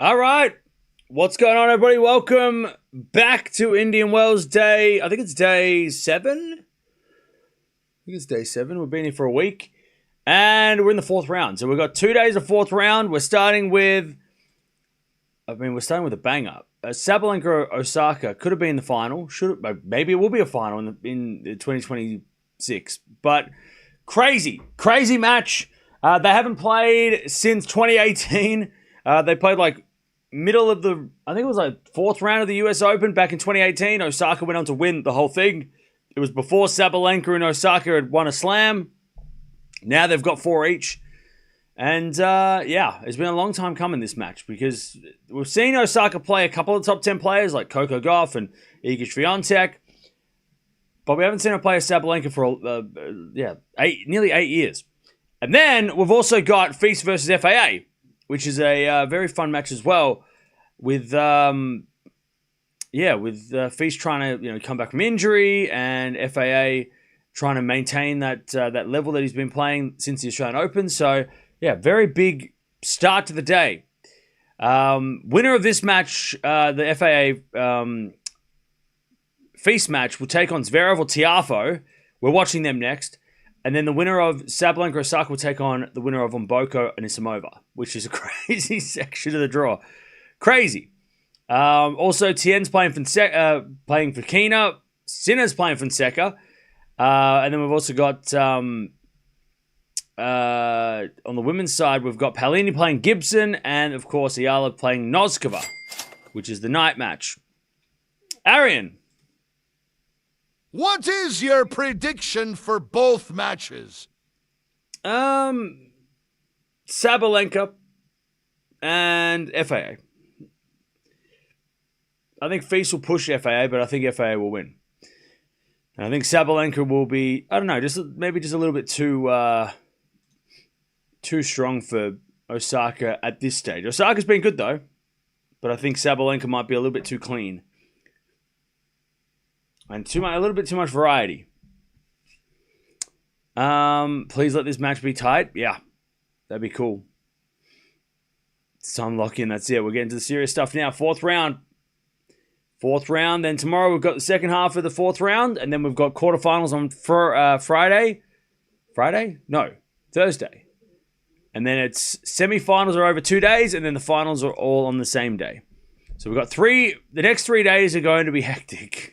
All right. What's going on, everybody? Welcome back to Indian Wells Day. I think it's day 7. We've been here for a week. And we're in the 4th round. So we've got 2 days of 4th round. We're starting with a banger. Sabalenka-Osaka could have been the final. Maybe it will be a final in 2026. But crazy match. They haven't played since 2018. They played middle of the, I think it was 4th round of the US Open back in 2018. Osaka went on to win the whole thing. It was before Sabalenka and Osaka had won a slam. Now they've got 4 each. And it's been a long time coming, this match, because we've seen Osaka play a couple of top 10 players like Coco Gauff and Iga Swiatek. But we haven't seen her play a Sabalenka for nearly 8 years. And then we've also got Feast versus FAA, which is a very fun match as well, with Feast trying to come back from injury and FAA trying to maintain that level that he's been playing since the Australian Open. So very big start to the day. Winner of this match, the FAA Feast match, will take on Zverev or Tiafoe. We're watching them next. And then the winner of Sabalenka-Osaka will take on the winner of Mboko and Anisimova, which is a crazy section of the draw. Crazy. Also, Tien's playing for Kina. Sinner's playing Fonseca. And then we've also got, on the women's side, we've got Paolini playing Gibson. And, of course, Eala playing Noskova, which is the night match. Arian. What is your prediction for both matches? Sabalenka and FAA. I think Feast will push FAA, but I think FAA will win. And I think Sabalenka will be, I don't know, maybe just a little bit too strong for Osaka at this stage. Osaka's been good though, but I think Sabalenka might be a little bit too clean. And a little bit too much variety. Please let this match be tight. Yeah, that'd be cool. It's time to lock in. That's it. We're getting to the serious stuff now. 4th round. Then tomorrow we've got the second half of the 4th round. And then we've got quarterfinals on Friday. Friday? No, Thursday. And then it's semifinals are over 2 days. And then the finals are all on the same day. So we've got the next 3 days are going to be hectic.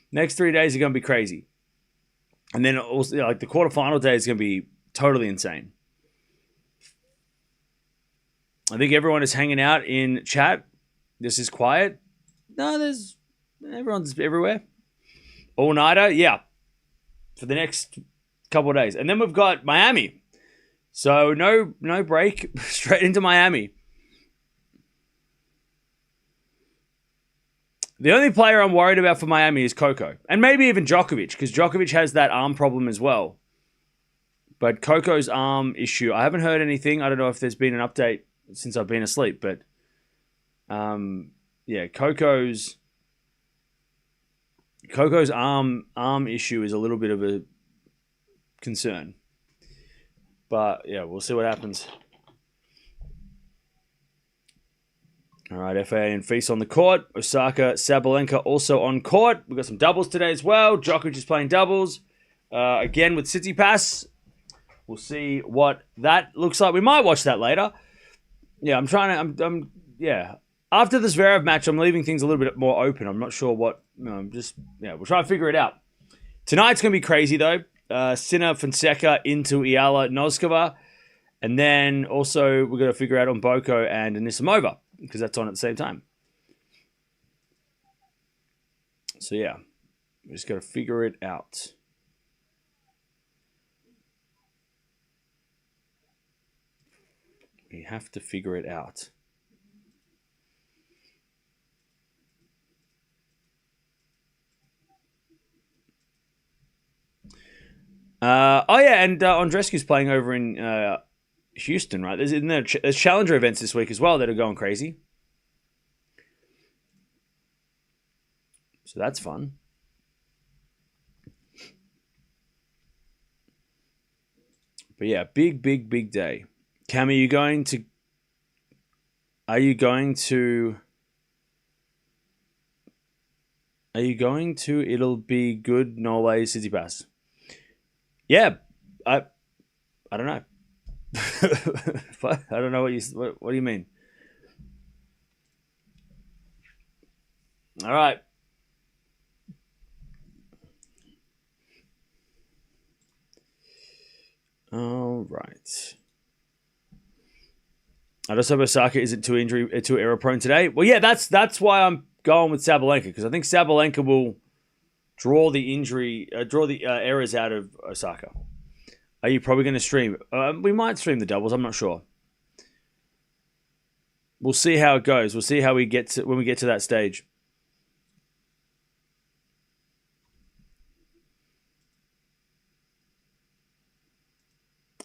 Next 3 days are going to be crazy. And then also, the quarterfinal day is going to be totally insane. I think everyone is hanging out in chat. This is quiet. No, everyone's everywhere. All-nighter, yeah. For the next couple of days. And then we've got Miami. So no break. Straight into Miami. The only player I'm worried about for Miami is Coco. And maybe even Djokovic, because Djokovic has that arm problem as well. But Coco's arm issue, I haven't heard anything. I don't know if there's been an update since I've been asleep. But, Coco's arm issue is a little bit of a concern. But, we'll see what happens. All right, FAA and Feast on the court. Osaka, Sabalenka also on court. We've got some doubles today as well. Djokovic is playing doubles. Again with City Pass. We'll see what that looks like. We might watch that later. Yeah, After this Zverev match, I'm leaving things a little bit more open. I'm not sure what... we'll try and figure it out. Tonight's going to be crazy, though. Sinner, Fonseca into Eala, Noskova. And then also we're going to figure out on Mboko and Anisimova, because that's on at the same time. So, we just got to figure it out. We have to figure it out. And Andreescu's playing over in Houston, right? There's Challenger events this week as well that are going crazy. So that's fun. But yeah, big day. Cam, are you going to Are you going to? It'll be good. Norway City Pass. Yeah, I don't know. I don't know what do you mean? All right. All right. I just hope Osaka isn't too error prone today. Well, yeah, that's why I'm going with Sabalenka, because I think Sabalenka will draw the errors out of Osaka. Are you probably going to stream? We might stream the doubles. I'm not sure. We'll see how it goes. We'll see how we get to when we get to that stage.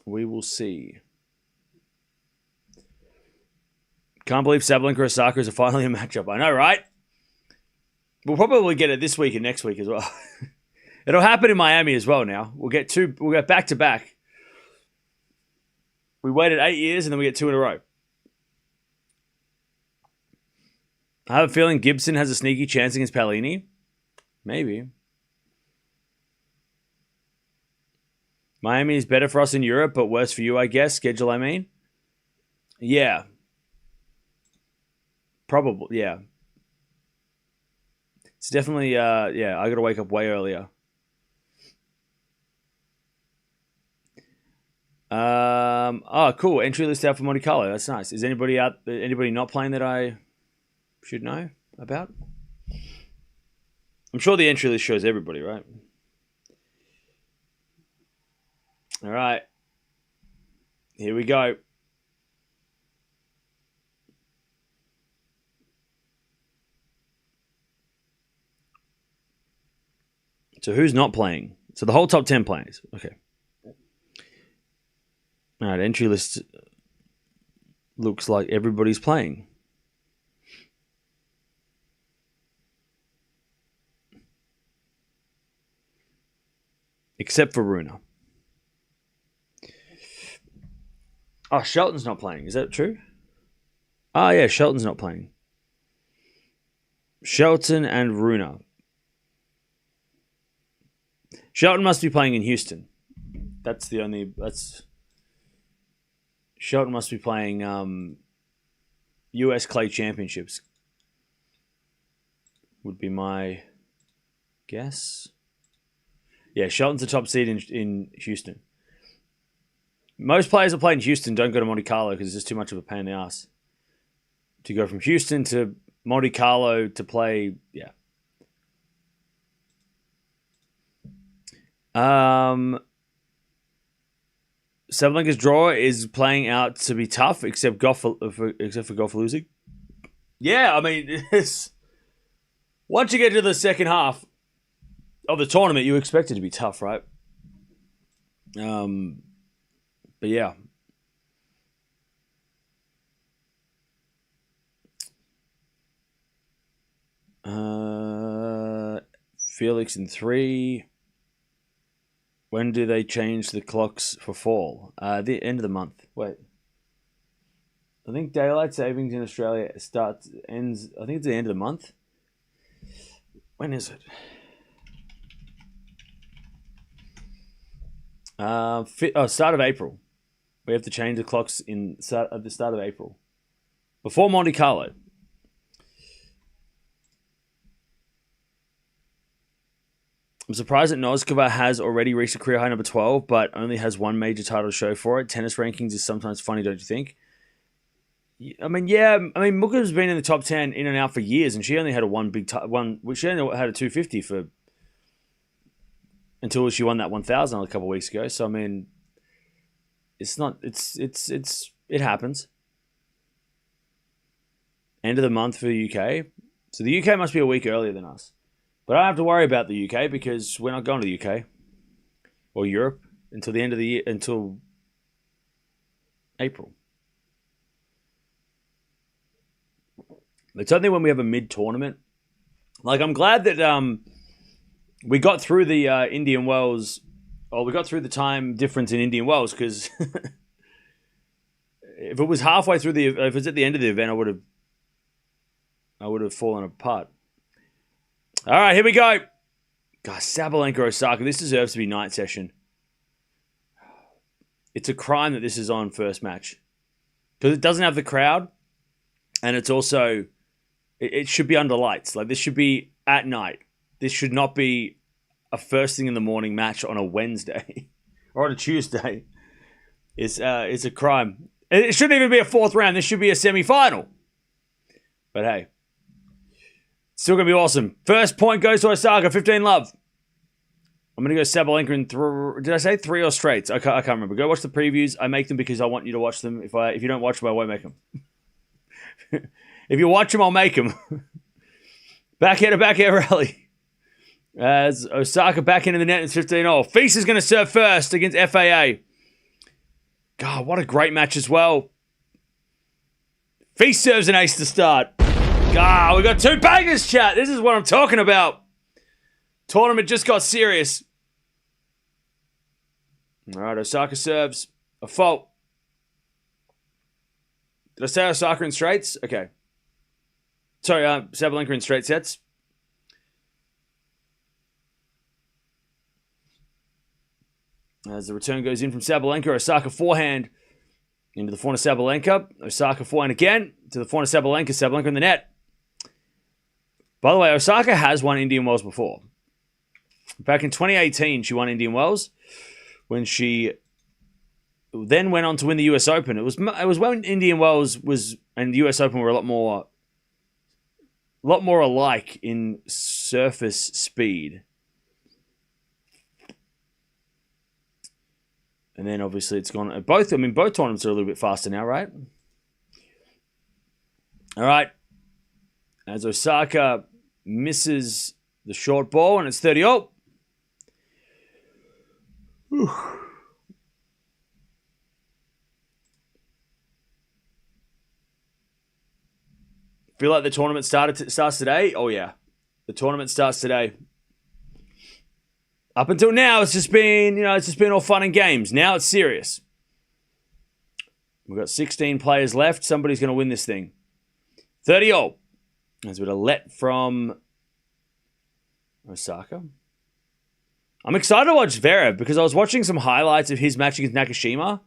We will see. Can't believe Sabalenka-Osaka is finally a matchup. I know, right? We'll probably get it this week and next week as well. It'll happen in Miami as well now. We'll get back to back. We waited 8 years and then we get 2 in a row. I have a feeling Gibson has a sneaky chance against Palini. Maybe. Miami is better for us in Europe, but worse for you, I guess. Schedule, I mean. Yeah. Probably, yeah. It's definitely, I got to wake up way earlier. Cool. Entry list out for Monte Carlo. That's nice. Is anybody not playing that I should know about? I'm sure the entry list shows everybody, right? All right. Here we go. So who's not playing? So the whole top 10 players. Okay. All right, entry list looks like everybody's playing. Except for Runa. Oh, Shelton's not playing. Is that true? Oh, yeah, Shelton's not playing. Shelton and Runa. Shelton must be playing in Houston. Shelton must be playing US Clay Championships. Would be my guess. Yeah, Shelton's the top seed in Houston. Most players that play in Houston don't go to Monte Carlo because it's just too much of a pain in the ass. To go from Houston to Monte Carlo to play, yeah. Sabalenka's draw is playing out to be tough, except for Gauff losing. Yeah, I mean, once you get to the second half of the tournament, you expect it to be tough, right? But yeah. Felix in 3. When do they change the clocks for fall? The end of the month. Wait. I think daylight savings in Australia ends. I think it's the end of the month. When is it? Start of April. We have to change the clocks at the start of April. Before Monte Carlo. I'm surprised that Noskova has already reached a career high number 12, but only has one major title to show for it. Tennis rankings is sometimes funny, don't you think? I mean, yeah. I mean, Muka's been in the top 10 in and out for years, and she only had she only had a 250 until she won that 1,000 a couple of weeks ago. So I mean, it happens. End of the month for the UK. So the UK must be a week earlier than us. But I don't have to worry about the UK because we're not going to the UK or Europe until the end of the year, until April. It's only when we have a mid-tournament. Like, I'm glad that we got through the Indian Wells, or we got through the time difference in Indian Wells, because if it was halfway through if it was at the end of the event, I would have fallen apart. All right, here we go. God, Sabalenka-Osaka. This deserves to be night session. It's a crime that this is on first match because it doesn't have the crowd, and it's also it should be under lights. Like this should be at night. This should not be a first thing in the morning match on a Wednesday or on a Tuesday. It's a crime. It shouldn't even be a fourth round. This should be a semi-final. But hey, still going to be awesome. First point goes to Osaka, 15-love. I'm going to go Sabalenka in did I say 3 or straights? I can't remember. Go watch the previews. I make them because I want you to watch them. If you don't watch them, I won't make them. If you watch them, I'll make them. Backhand to backhand rally. As Osaka back into the net, it's 15-all. Feast is going to serve first against FAA. God, what a great match as well. Feast serves an ace to start. God, we got 2 bangers, chat. This is what I'm talking about. Tournament just got serious. All right, Osaka serves a fault. Did I say Osaka in straights? Okay. Sorry, Sabalenka in straight sets. As the return goes in from Sabalenka, Osaka forehand into the forehand of Sabalenka. Osaka forehand again to the forehand of Sabalenka. Sabalenka in the net. By the way, Osaka has won Indian Wells before. Back in 2018, she won Indian Wells when she then went on to win the US Open. It was when Indian Wells and the US Open were a lot more alike in surface speed. And then obviously it's gone. Both tournaments are a little bit faster now, right? All right. As Osaka misses the short ball and it's 30-all. Feel like the tournament starts today? Oh yeah. The tournament starts today. Up until now, it's just been all fun and games. Now it's serious. We've got 16 players left. Somebody's going to win this thing. 30-all. As with a let from Osaka. I'm excited to watch Zverev because I was watching some highlights of his match against Nakashima,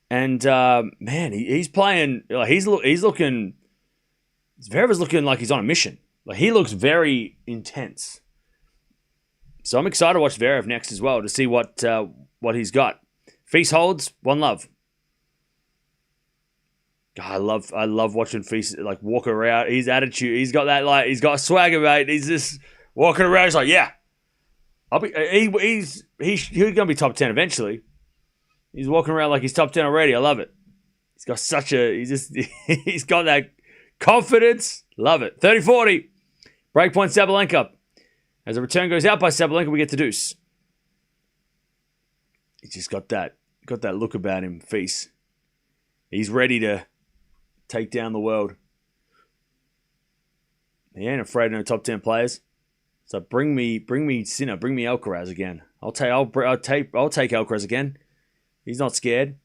and man, he's playing. Like he's looking. Zverev is looking like he's on a mission. Like he looks very intense. So I'm excited to watch Zverev next as well to see what he's got. Feast holds 1-love. God, I love watching Feast like walk around. His attitude, he's got that he's got swagger, mate. He's just walking around. He's like, yeah, he's gonna be top 10 eventually. He's walking around like he's top 10 already. I love it. He's got he's got that confidence. Love it. 30-40. Breakpoint Sabalenka. As the return goes out by Sabalenka, we get to deuce. He's just got that look about him, Feast. He's ready to take down the world. He ain't afraid of no top 10 players. So bring me Sinner, bring me Alcaraz again. I'll take Alcaraz again. He's not scared.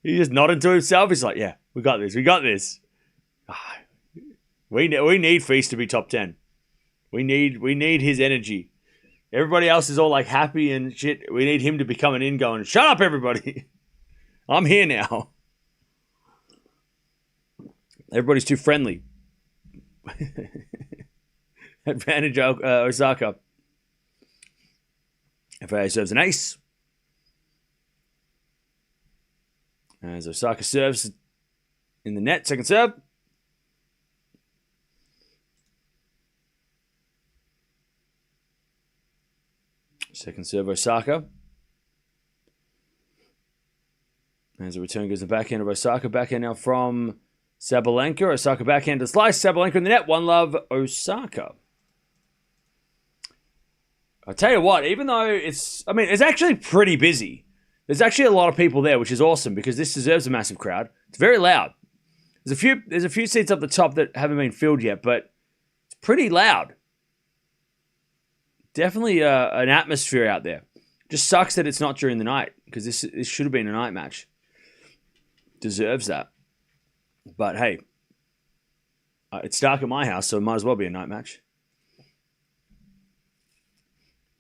He just nodded to himself. He's like, yeah, we got this. We need Feast to be top 10. We need his energy. Everybody else is all like happy and shit. We need him to become an in going, shut up everybody. I'm here now. Everybody's too friendly. Advantage Osaka. FAA serves an ace. As Osaka serves in the net, second serve. Second serve, Osaka. As the return goes to the backhand of Osaka. Backhand now from Sabalenka. Osaka backhand to slice. Sabalenka in the net. 1-love, Osaka. I'll tell you what, even though it's actually pretty busy. There's actually a lot of people there, which is awesome because this deserves a massive crowd. It's very loud. There's a few seats up the top that haven't been filled yet, but it's pretty loud. Definitely an atmosphere out there. Just sucks that it's not during the night because this should have been a night match. Deserves that. But hey, it's dark at my house, so it might as well be a night match.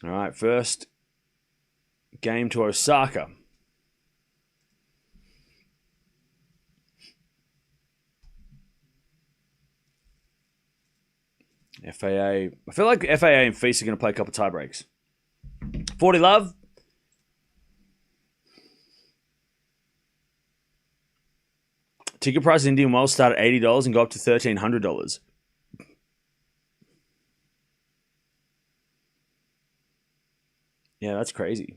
All right, first game to Osaka. FAA. I feel like FAA and Feast are going to play a couple tie breaks. 40 love. Ticket price in Indian Wells start at $80 and go up to $1,300. Yeah, that's crazy.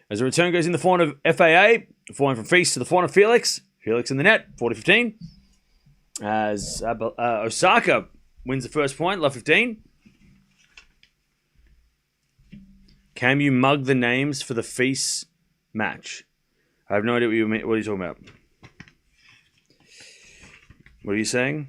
As the return goes in the form of FAA, falling from Feast to the form of Felix. Felix in the net, 40-15. As Osaka wins the first point, love 15. Can you mug the names for the Feast match? I have no idea what are you talking about. What are you saying?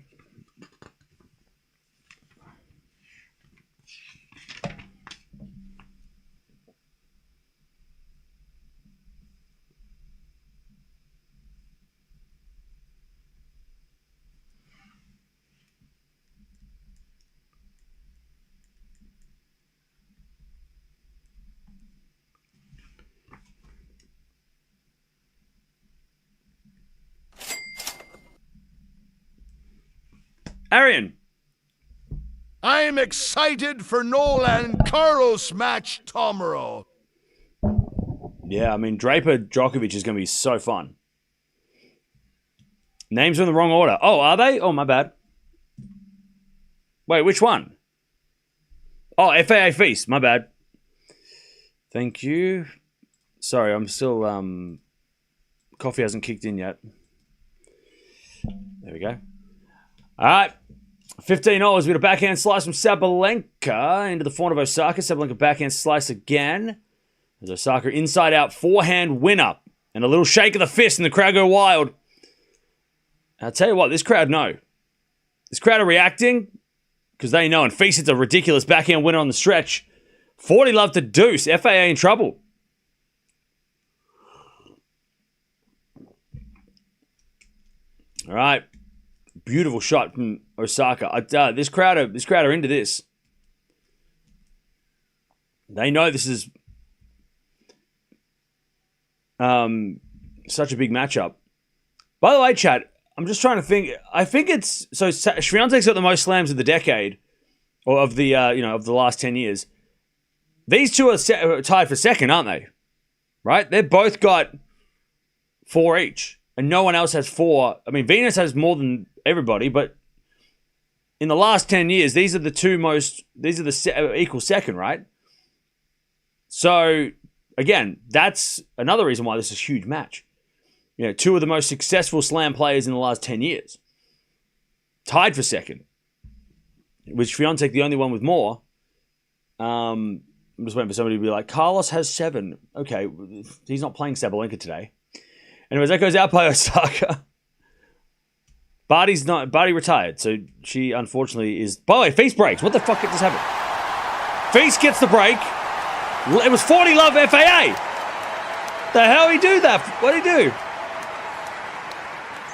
Arian. I'm excited for Roland Garros match tomorrow. Yeah, I mean, Draper Djokovic is going to be so fun. Names are in the wrong order. Oh, are they? Oh, my bad. Wait, which one? Oh, FAA Feast. My bad. Thank you. Sorry, I'm still... coffee hasn't kicked in yet. There we go. All right. $15. We got a backhand slice from Sabalenka into the forehand of Osaka. Sabalenka backhand slice again. As Osaka inside-out forehand winner. And a little shake of the fist and the crowd go wild. I'll tell you what, this crowd know. This crowd are reacting because they know. And Feast hits a ridiculous backhand winner on the stretch. 40 love to deuce. FAA in trouble. All right. Beautiful shot from Osaka. This crowd are into this. They know this is such a big matchup. By the way, chat, I'm just trying to think. I think it's so Swiatek's got the most slams of the decade, or of the of the last 10 years. These two are tied for second, aren't they? Right? They've both got 4 each, and no one else has 4. I mean, Venus has more than everybody, but in the last 10 years, these are the equal second, right? So, again, that's another reason why this is a huge match. You know, 2 of the most successful slam players in the last 10 years. Tied for second. With Swiatek the only one with more. I'm just waiting for somebody to be like, Carlos has 7. Okay, he's not playing Sabalenka today. Anyways, that goes out by Osaka. Barty retired, so she unfortunately is... By the way, Feast breaks. What the fuck just happened? Feast gets the break. It was 40 love FAA. The hell he do that? What did he do?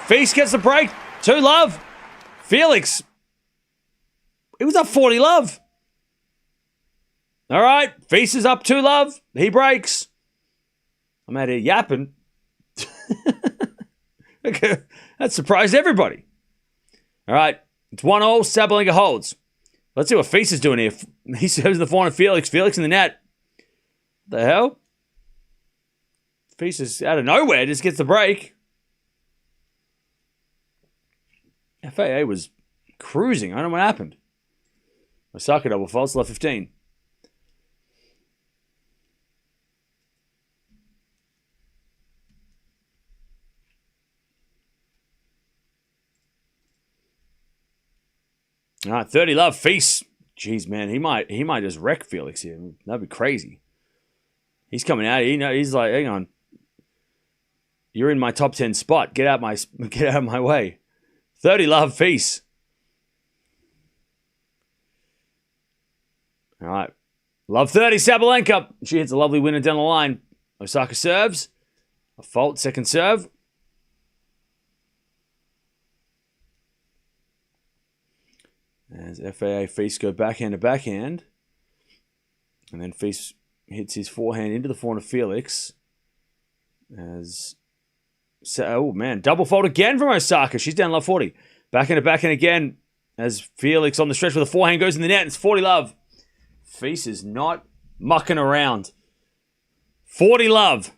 Feast gets the break. 2 love. Felix. It was up 40 love. All right. Feast is up 2 love. He breaks. I'm out here yapping. Okay. That surprised everybody. All right. It's 1-0. Sabalenka holds. Let's see what Feast is doing here. He serves in the forehand of Felix. Felix in the net. The hell? Feast is out of nowhere. Just gets the break. FAA was cruising. I don't know what happened. Osaka double faults. Left 15. All right, 30 love. Feast. Jeez, man, he might just wreck Felix here. That'd be crazy. He's coming out. He's like, hang on. You're in my top 10 spot. Get out of my way. 30 love. Feast. All right. Love 30. Sabalenka. She hits a lovely winner down the line. Osaka serves. A fault, second serve. As FAA Feast go backhand to backhand. And then Feast hits his forehand into the forehand of Felix. Oh man, double fault again from Osaka. She's down love 40. Backhand to backhand again. As Felix on the stretch with a forehand goes in the net. It's 40 love. Feast is not mucking around. 40 love.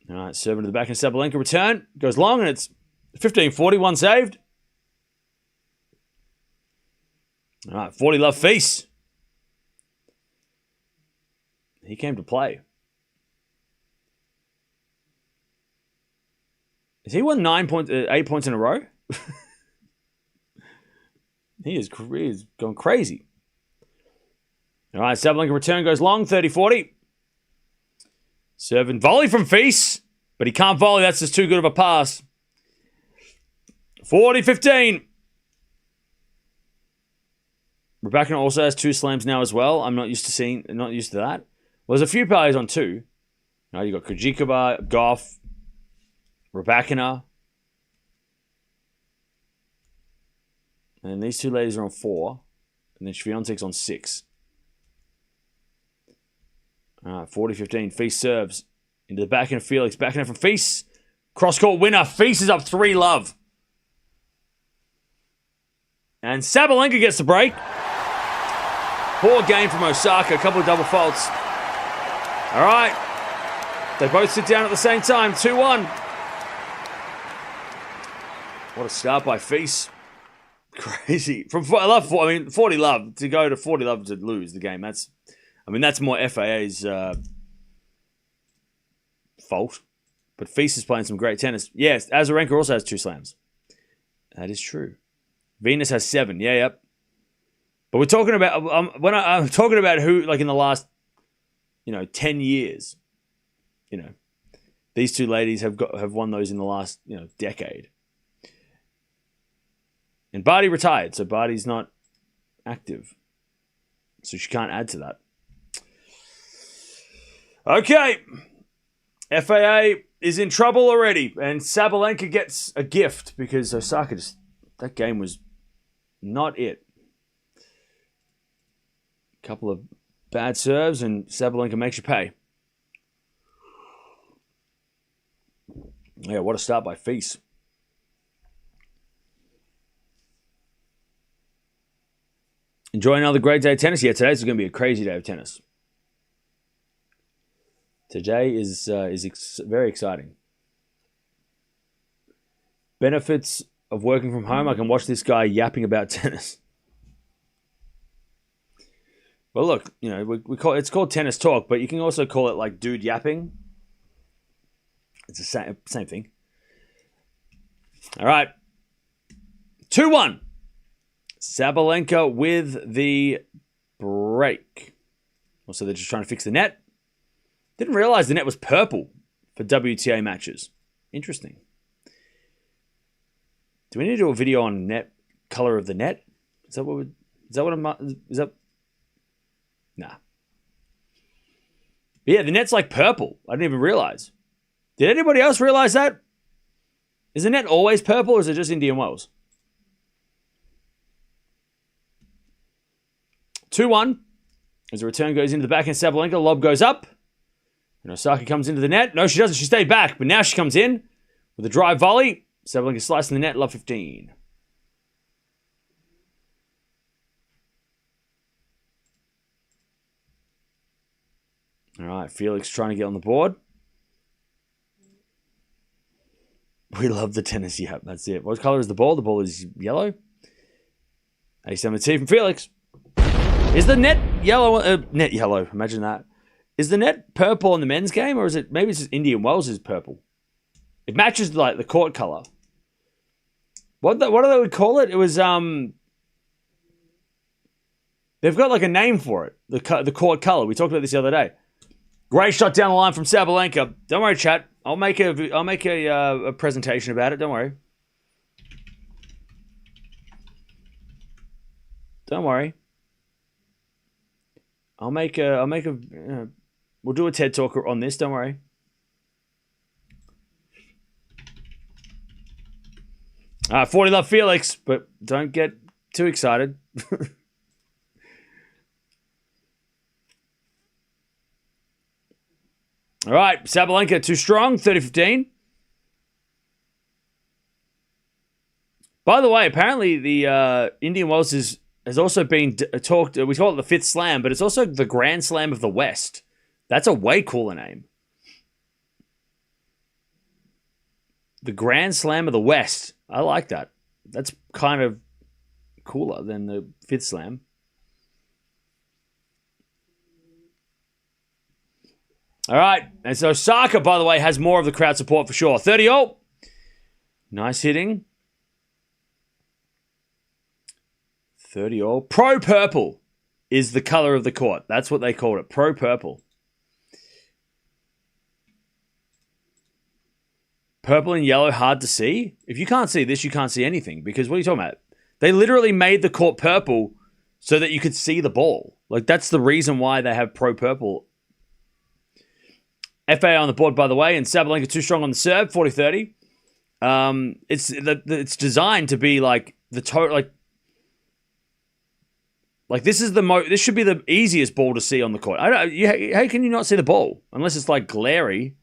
All right, serving to the backhand. Sabalenka return. Goes long and it's 15-40. One saved. All right, 40 love Feast. He came to play. Has he won 8 points in a row? He is going crazy. All right, Sabalenka return goes long, 30-40. Serve and volley from Feast, but he can't volley. That's just too good of a pass. 40-15. Raducanu also has 2 slams now as well. I'm not used to that. Well, there's a few players on 2. Now you got Kajikova, Gauff, Raducanu. And these 2 ladies are on 4. And then Swiatek's on 6. All right, 40-15. Feast serves into the backhand of Felix. Backhand from Feast. Cross-court winner. Feast is up 3 love. And Sabalenka gets the break. Poor game from Osaka. A couple of double faults. All right. They both sit down at the same time. 2-1. What a start by Feast. Crazy. 40 love. To go to 40 love to lose the game. That's more FAA's fault. But Feast is playing some great tennis. Yes, Azarenka also has 2 slams. That is true. Venus has 7. Yeah, yep. But we're talking about I'm talking about who, like in the last 10 years. These 2 ladies have won those in the last decade. And Barty retired, so Barty's not active. So she can't add to that. Okay. FAA is in trouble already. And Sabalenka gets a gift because Osaka that game was not it. Couple of bad serves and Sabalenka makes you pay. Yeah, what a start by Feast. Enjoy another great day of tennis. Yeah, today's going to be a crazy day of tennis. Today is very exciting. Benefits of working from home. I can watch this guy yapping about tennis. Well, look, it's called tennis talk, but you can also call it like dude yapping. It's the same thing. All right. 2-1. Sabalenka with the break. Also, they're just trying to fix the net. Didn't realize the net was purple for WTA matches. Interesting. Do we need to do a video on net color of the net? Is that nah. But yeah, the net's like purple. I didn't even realize. Did anybody else realize that? Is the net always purple or is it just Indian Wells? 2-1. As the return goes into the backhand, Sabalenka, lob goes up. And Osaka comes into the net. No, she doesn't. She stayed back. But now she comes in with a drive volley. Sabalenka slicing the net, love 15. All right, Felix trying to get on the board. We love the tennis. Yep, that's it. What color is the ball? The ball is yellow. Ace-7 from Felix. Is the net yellow? Net yellow. Imagine that. Is the net purple in the men's game, or is it maybe it's just Indian Wells is purple? It matches like the court color. What do they call it? It was they've got like a name for it. The court color. We talked about this the other day. Great shot down the line from Sabalenka. Don't worry, chat. I'll make a presentation about it. Don't worry. I'll make a. We'll do a TED talk on this. Don't worry. All right, 40 love Felix, but don't get too excited. All right, Sabalenka too strong, 30-15. By the way, apparently the Indian Wells has also been talked. We call it the fifth slam, but it's also the Grand Slam of the West. That's a way cooler name. The Grand Slam of the West. I like that. That's kind of cooler than the fifth slam. All right. And so Osaka, by the way, has more of the crowd support for sure. 30-all. Nice hitting. 30-all. Pro purple is the color of the court. That's what they called it. Pro purple. Purple and yellow, hard to see. If you can't see this, you can't see anything. Because what are you talking about? They literally made the court purple so that you could see the ball. Like, that's the reason why they have pro purple. FAA on the board, by the way, and Sabalenka too strong on the serve, 40-30. It's designed to be like the total, like this is this should be the easiest ball to see on the court. How can you not see the ball unless it's like glary?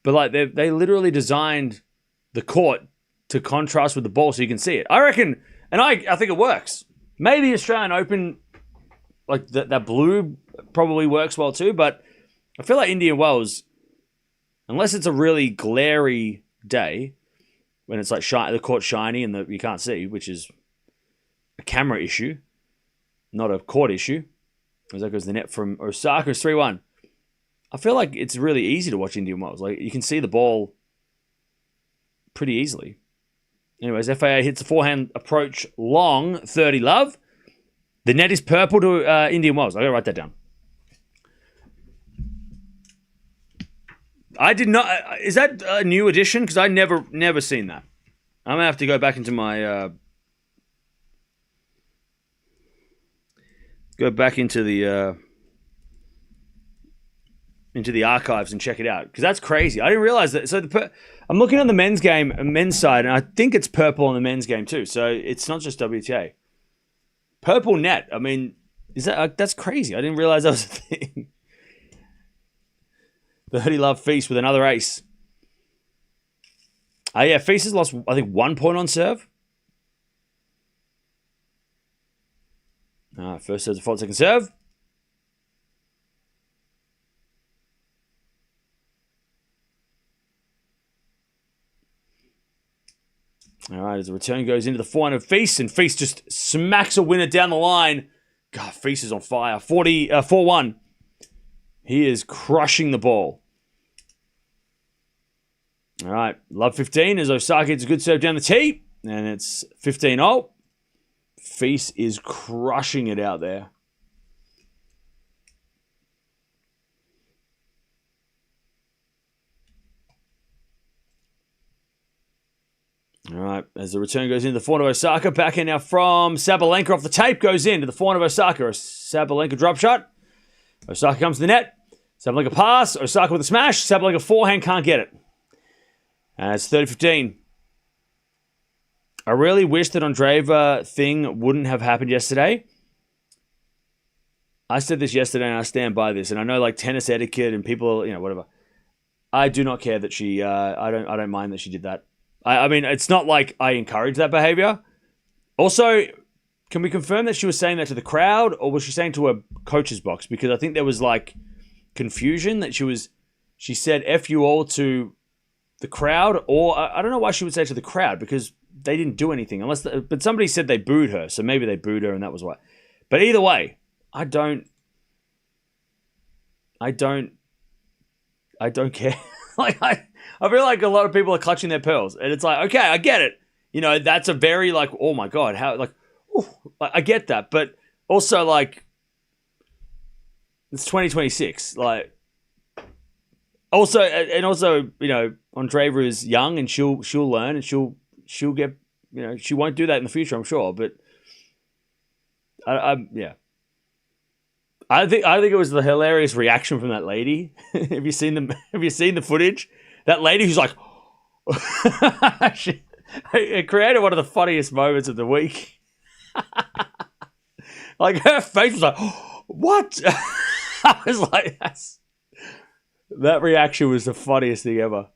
But like they literally designed the court to contrast with the ball so you can see it. I reckon, and I think it works. Maybe Australian Open, like that blue probably works well too, but I feel like Indian Wells, unless it's a really glary day, when it's like the court's shiny and you can't see, which is a camera issue, not a court issue. As that goes the net from Osaka is 3-1. I feel like it's really easy to watch Indian Wells. Like, you can see the ball pretty easily. Anyways, FAA hits the forehand approach long, 30 love. The net is purple to Indian Wells. I gotta write that down. I did not. Is that a new edition? Because I never seen that. I'm gonna have to go back into my into the archives and check it out, because that's crazy. I didn't realize that. So I'm looking on the men's side, and I think it's purple on the men's game too. So it's not just WTA. Purple net. I mean, that's crazy. I didn't realize that was a thing. 30 love Feast with another ace. Yeah, Feast has lost, I think, 1 point on serve. First serve, default, second serve. All right, as the return goes into the forehand of Feast, and Feast just smacks a winner down the line. God, Feast is on fire. 4-1. He is crushing the ball. All right, love 15 as Osaka hits a good serve down the tee, and it's 15-0. Feast is crushing it out there. All right, as the return goes into the forehand of Osaka, backhand now from Sabalenka off the tape, goes into the forehand of Osaka. A Sabalenka drop shot. Osaka comes to the net. Sabalenka pass. Osaka with a smash. Sabalenka forehand, can't get it. And it's 30-15. I really wish that Andreeva thing wouldn't have happened yesterday. I said this yesterday and I stand by this. And I know like tennis etiquette and people, whatever. I do not care that she, I don't mind that she did that. I mean, it's not like I encourage that behavior. Also, can we confirm that she was saying that to the crowd, or was she saying to a coach's box? Because I think there was like confusion that she said F you all to the crowd, or I don't know why she would say it to the crowd, because they didn't do anything but somebody said they booed her, so maybe they booed her and that was why. But either way, I don't care. Like I feel like a lot of people are clutching their pearls, and it's like, okay, I get it. That's a very like, oh my God, how like, ooh, I get that, but also like, it's 2026, like. Also, Andreeva is young, and she'll learn, and she'll get, she won't do that in the future, I'm sure. But yeah, I think it was the hilarious reaction from that lady. Have you seen the footage? That lady who's like, it created one of the funniest moments of the week. Like her face was like, what? I was like, that reaction was the funniest thing ever.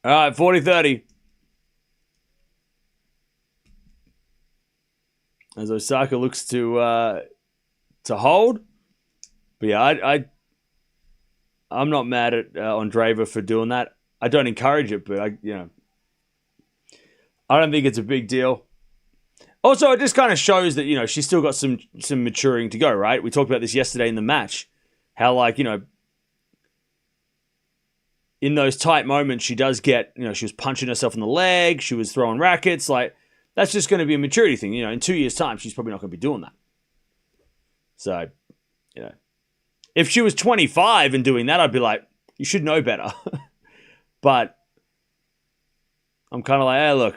All right, 40-30. As Osaka looks to hold. But yeah, I'm not mad at Andreeva for doing that. I don't encourage it, but I don't think it's a big deal. Also, it just kind of shows that, she's still got some maturing to go, right? We talked about this yesterday in the match. How, in those tight moments, she does get, she was punching herself in the leg, she was throwing rackets. That's just going to be a maturity thing. In 2 years' time, she's probably not going to be doing that. So, if she was 25 and doing that, I'd be like, you should know better. But I'm kind of like, hey, look.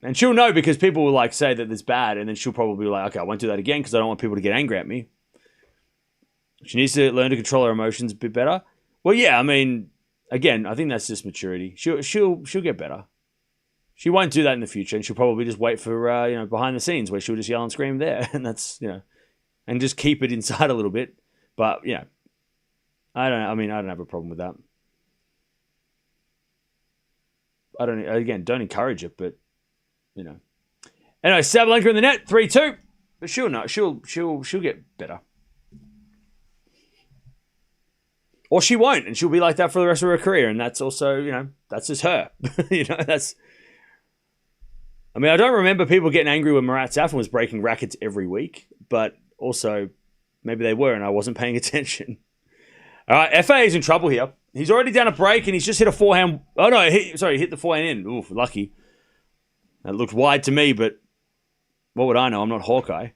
And she'll know because people will say that it's bad, and then she'll probably be like, okay, I won't do that again because I don't want people to get angry at me. She needs to learn to control her emotions a bit better. Well, yeah, I mean, again, I think that's just maturity. She'll get better. She won't do that in the future, and she'll probably just wait for behind the scenes where she'll just yell and scream there, and that's and just keep it inside a little bit. But I don't have a problem with that. Don't encourage it, but Anyway, Sabalenka in the net, 3-2. But she'll know. She'll get better. Or she won't, and she'll be like that for the rest of her career, and that's also, that's just her. That's... I mean, I don't remember people getting angry when Marat Safin was breaking rackets every week, but also maybe they were, and I wasn't paying attention. All right, FAA's in trouble here. He's already done a break, and he's just hit a forehand... Oh, no, he hit the forehand in. Oof, lucky. That looked wide to me, but what would I know? I'm not Hawkeye.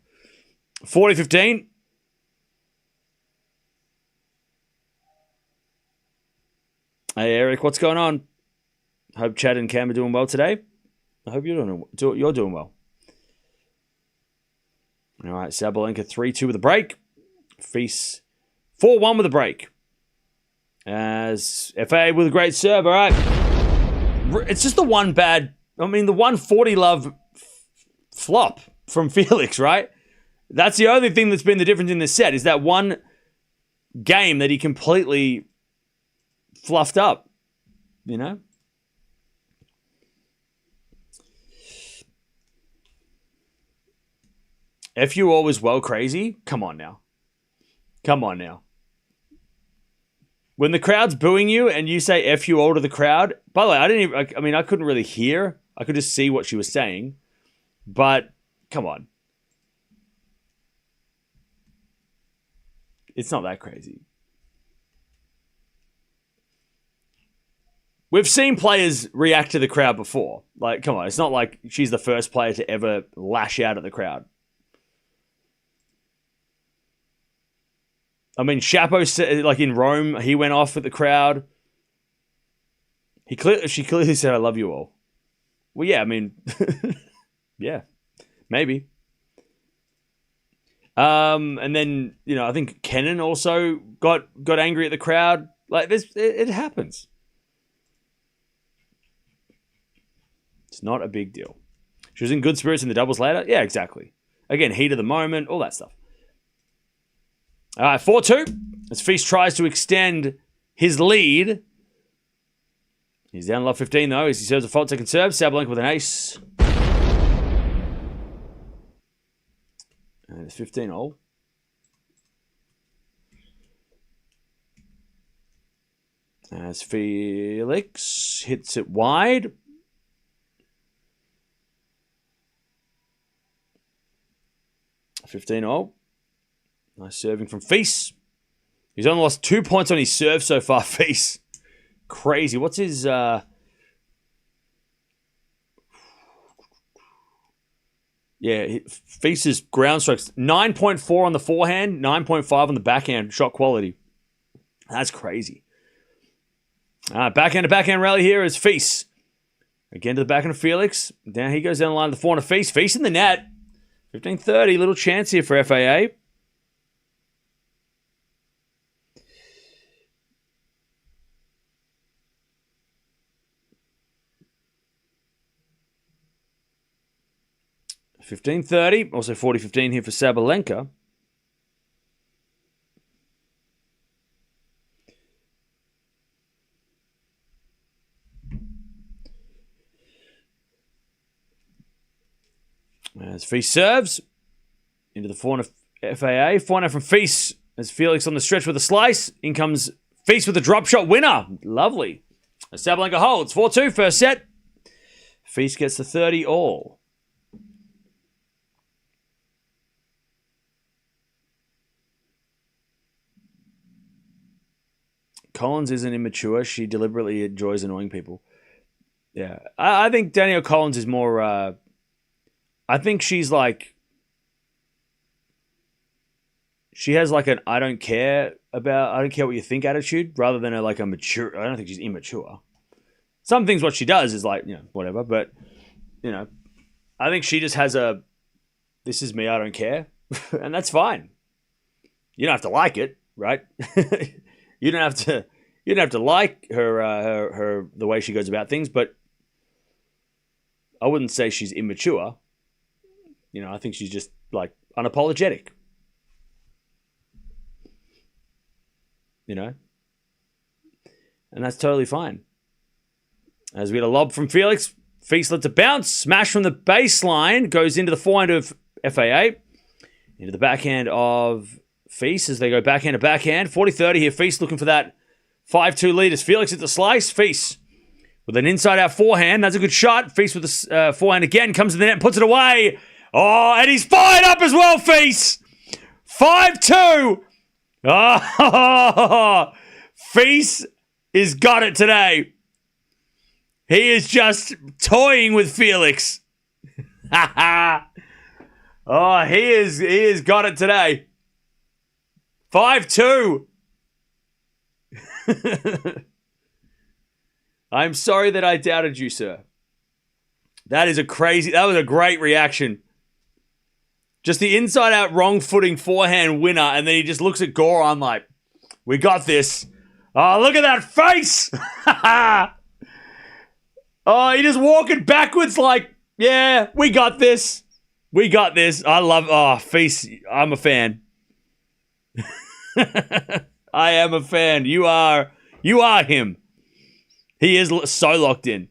40-15. Hey, Eric, what's going on? Hope Chad and Cam are doing well today. I hope you're doing well. All right, Sabalenka 3-2 with a break. Feast 4-1 with a break. As FAA with a great serve, all right. It's just the 140 love flop from Felix, right? That's the only thing that's been the difference in this set, is that one game that he completely fluffed up, If you always well crazy, come on now. When the crowd's booing you and you say F you all to the crowd, by the way, I couldn't really hear. I could just see what she was saying. But, come on. It's not that crazy. We've seen players react to the crowd before. Come on, it's not like she's the first player to ever lash out at the crowd. I mean, Chapo said, in Rome, he went off at the crowd. She clearly said, I love you all. Well, yeah, I mean, yeah, maybe. And then, I think Kenin also got angry at the crowd. It happens. It's not a big deal. She was in good spirits in the doubles later. Yeah, exactly. Again, heat of the moment, all that stuff. All right, 4-2. As Feast tries to extend his lead. He's down love 15, though, as he serves a fault second serve. Sabalenka with an ace. And it's 15-all. As Felix hits it wide. $15-all. Nice serving from Feast. He's only lost 2 points on his serve so far, Feast. Crazy. What's his... Feast's ground strokes. 9.4 on the forehand, 9.5 on the backhand shot quality. That's crazy. Backhand to backhand rally here is Feast. Again to the back end of Felix. Down he goes down the line to the forehand of Feast. Feast in the net. 15-30. Little chance here for FAA. $15-30. Also 40-15 here for Sabalenka. As Feast serves into the forehand of FAA. Forehand from Feast as Felix on the stretch with a slice. In comes Feast with a drop shot winner. Lovely. As Sabalenka holds 4-2 first set. Feast gets the 30 all. Collins isn't immature. She deliberately enjoys annoying people. Yeah. I think Danielle Collins is more... I think she's like... She has like an I don't care what you think attitude rather than a mature... I don't think she's immature. Some things what she does is like, whatever. But, I think she just has a... This is me, I don't care. And that's fine. You don't have to like it, right? You don't have to like her the way she goes about things, but I wouldn't say she's immature. I think she's just like unapologetic. And that's totally fine. As we get a lob from Felix, Feast lets it bounce, smash from the baseline, goes into the forehand of FAA, into the backhand of Feast as they go backhand to backhand. 40-30 here. Feast looking for that 5-2 lead as Felix hits the slice. Feast with an inside-out forehand. That's a good shot. Feast with the forehand again. Comes to the net and puts it away. Oh, and he's fired up as well, Feast. 5-2. Oh, Feast has got it today. He is just toying with Felix. Oh, he is got it today. 5-2. I'm sorry that I doubted you, sir. That was a great reaction. Just the inside-out wrong-footing forehand winner, and then he just looks at Goran like, we got this. Oh, look at that face! Oh, he just walking backwards like, yeah, we got this. We got this. Feast, I'm a fan. I am a fan. You are him. He is so locked in.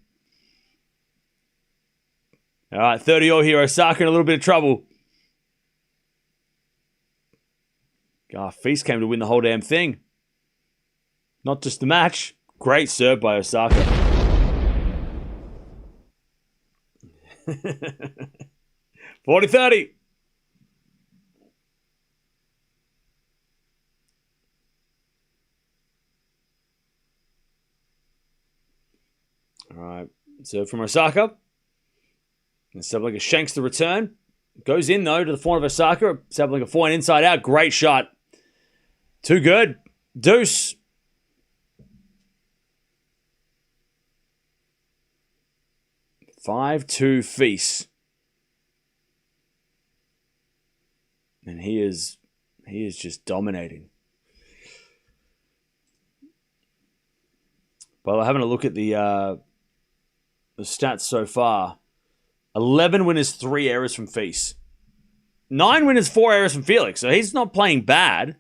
All right, 30-all here. Osaka in a little bit of trouble. Feast came to win the whole damn thing. Not just the match. Great serve by Osaka. 40-30. All right, serve from Osaka. And Sabalenka shanks the return. Goes in, though, to the forehand of Osaka. Sabalenka forehand inside out. Great shot. Too good. Deuce. Five-two Feast. And he is just dominating. But having a look at the stats so far. 11 winners, 3 errors from Feast. 9 winners, 4 errors from Felix. So he's not playing bad.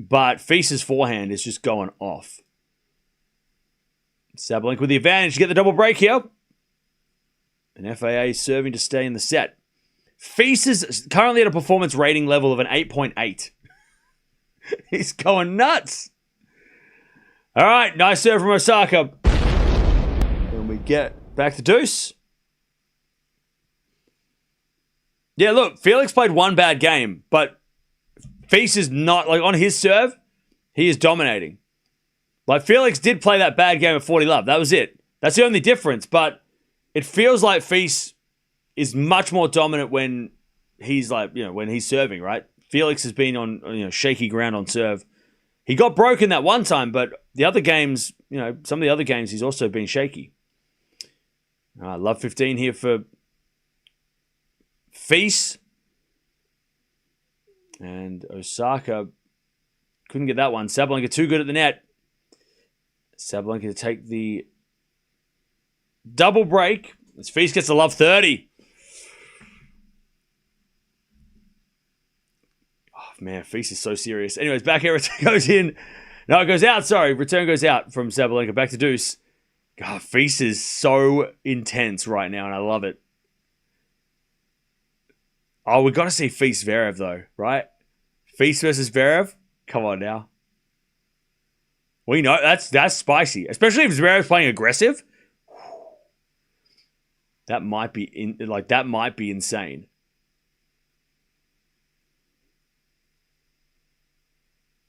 But Feast's forehand is just going off. Sabalenka with the advantage to get the double break here. And FAA is serving to stay in the set. Feast is currently at a performance rating level of an 8.8. He's going nuts. All right, nice serve from Osaka. And we get back to deuce. Yeah, look, Felix played one bad game, but Feast is not, on his serve, he is dominating. Felix did play that bad game at 40 love. That was it. That's the only difference, but it feels like Feast is much more dominant when he's when he's serving, right? Felix has been on, shaky ground on serve. He got broken that one time, but the other games, some of the other games he's also been shaky. All right, love 15 here for Feast. And Osaka couldn't get that one. Sabalenka too good at the net. Sabalenka to take the double break. As Feast gets a love 30. Oh, man, Feast is so serious. Anyways, back here, return goes in. No, it goes out, sorry. Return goes out from Sabalenka. Back to deuce. God, Feast is so intense right now, and I love it. Oh, we've got to see Feast Zverev, though, right? Feast versus Zverev? Come on now. We know that's spicy, especially if Zverev's playing aggressive. That might be insane.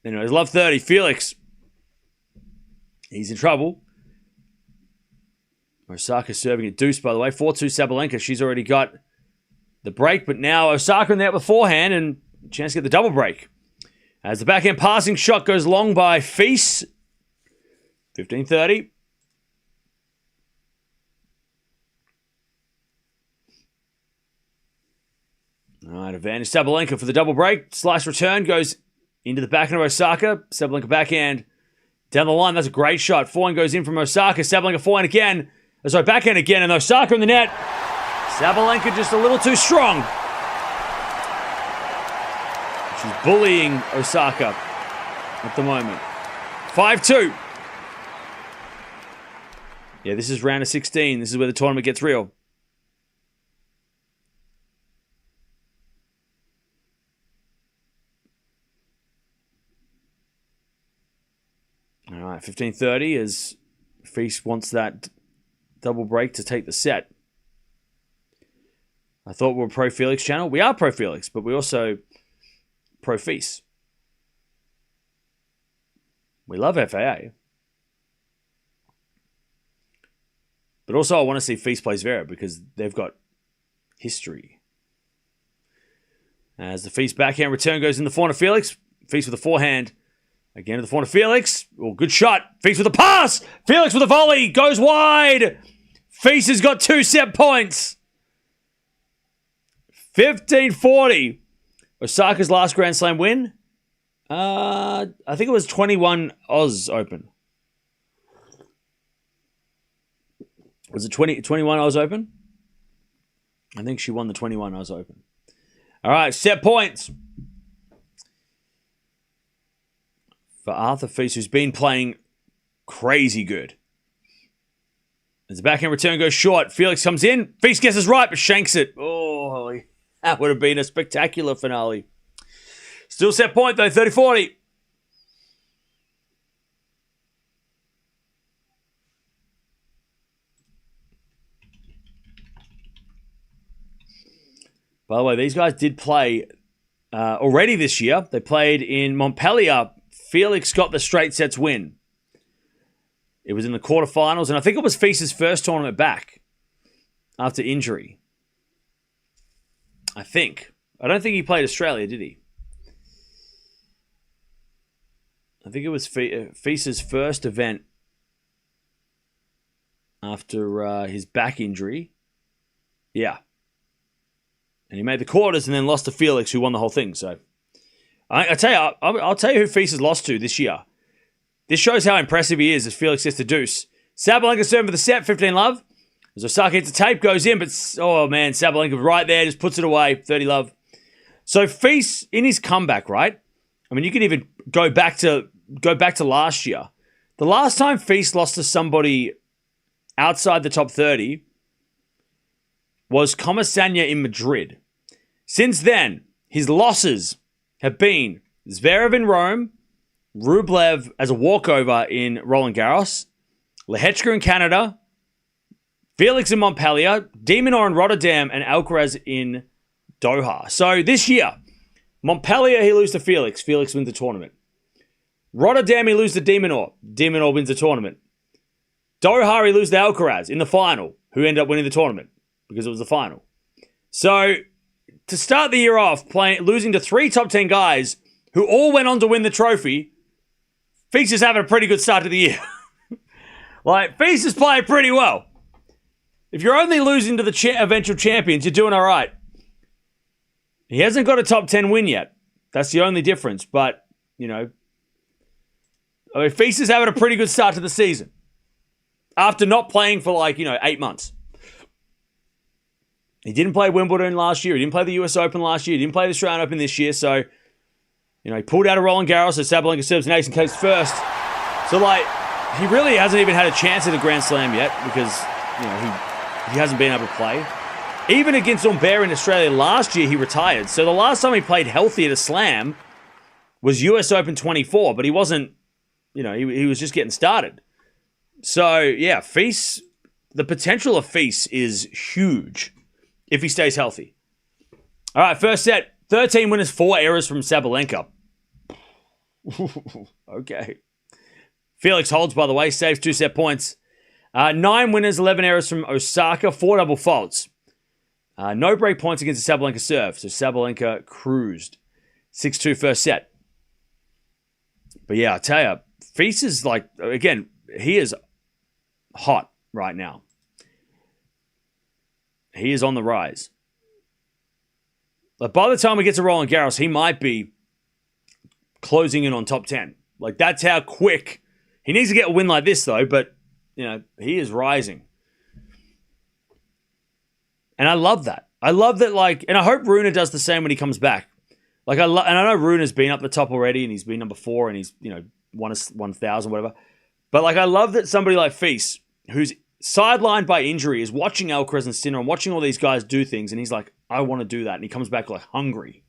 Anyways, love 30. Felix. He's in trouble. Osaka serving at deuce, by the way. 4-2 Sabalenka. She's already got the break, but now Osaka in there beforehand and chance to get the double break. As the backhand passing shot goes long by Feast. 15-30. All right, advantage Sabalenka for the double break. Slice return goes into the backhand of Osaka. Sabalenka backhand down the line. That's a great shot. Forehand goes in from Osaka. Sabalenka forehand again. Sorry, backhand again. And Osaka in the net. Sabalenka just a little too strong. She's bullying Osaka at the moment. 5-2. Yeah, this is round of 16. This is where the tournament gets real. All right, 15-30 as Feast wants that double break to take the set. I thought we were pro Felix channel. We are pro Felix, but we also pro Feast. We love FAA. But also I want to see Feast play Zverev because they've got history. As the Feast backhand return goes in the forehand of Felix. Feast with a forehand. Again to the forehand of Felix. Oh, good shot. Feast with a pass. Felix with a volley. Goes wide. Feast has got 2 set points. 15-40. Osaka's last Grand Slam win. I think it was 21 Oz Open. Was it 21 Oz Open? I think she won the 21 Oz Open. All right, set points. For Arthur Feast, who's been playing crazy good. As the backhand return goes short, Felix comes in. Feast guesses right, but shanks it. Oh, that would have been a spectacular finale. Still set point, though, 30-40. By the way, these guys did play already this year. They played in Montpellier. Felix got the straight sets win. It was in the quarterfinals, and I think it was Feast's first tournament back after injury. I think. I don't think he played Australia, did he? I think it was Feast's first event after his back injury. Yeah. And he made the quarters and then lost to Felix, who won the whole thing. So I'll tell you who Feast has lost to this year. This shows how impressive he is as Felix gets to deuce. Sabalenka serving for the set, 15 love. As Osaka hits the tape, goes in, but oh man, Sabalenka right there, just puts it away, 30 love. So Feast, in his comeback, right? I mean, you can even go back to last year. The last time Feast lost to somebody outside the top 30 was Comesaña in Madrid. Since then, his losses have been Zverev in Rome, Rublev as a walkover in Roland Garros, Lehechka in Canada, Felix in Montpellier, de Minaur in Rotterdam, and Alcaraz in Doha. So this year, Montpellier, he loses to Felix. Felix wins the tournament. Rotterdam, he loses to de Minaur. De Minaur wins the tournament. Doha, he loses to Alcaraz in the final, who ended up winning the tournament because it was the final. So to start the year off, losing to 3 top 10 guys who all went on to win the trophy, Feast is having a pretty good start to the year. Feast is playing pretty well. If you're only losing to the eventual champions, you're doing all right. He hasn't got a top 10 win yet. That's the only difference. But, you know, I mean, Feast is having a pretty good start to the season. After not playing for 8 months. He didn't play Wimbledon last year. He didn't play the US Open last year. He didn't play the Australian Open this year. So, you know, he pulled out of Roland Garros. So Sabalenka serves an ace and case first. So, he really hasn't even had a chance at a Grand Slam yet because, you know, he hasn't been able to play. Even against Humbert in Australia last year, he retired. So the last time he played healthy at a slam was US Open 24, but he wasn't, you know, he was just getting started. So, yeah, Feast, the potential of Feast is huge if he stays healthy. All right, first set, 13 winners, 4 errors from Sabalenka. Okay. Felix holds, by the way, saves 2 set points. 9 winners, 11 errors from Osaka, 4 double faults. No break points against the Sabalenka serve, so Sabalenka cruised. 6-2 first set. But yeah, I tell you, Feast is again, he is hot right now. He is on the rise. By the time we get to Roland Garros, he might be closing in on top 10. That's how quick. He needs to get a win like this, though, but, you know, he is rising. And I love that. I love that, and I hope Rune does the same when he comes back. And I know Rune has been up the top already, and he's been number 4, and he's, you know, won 1,000, whatever. But, I love that somebody like Feast, who's sidelined by injury, is watching Alcaraz and Sinner and watching all these guys do things, and he's like, I want to do that. And he comes back, hungry.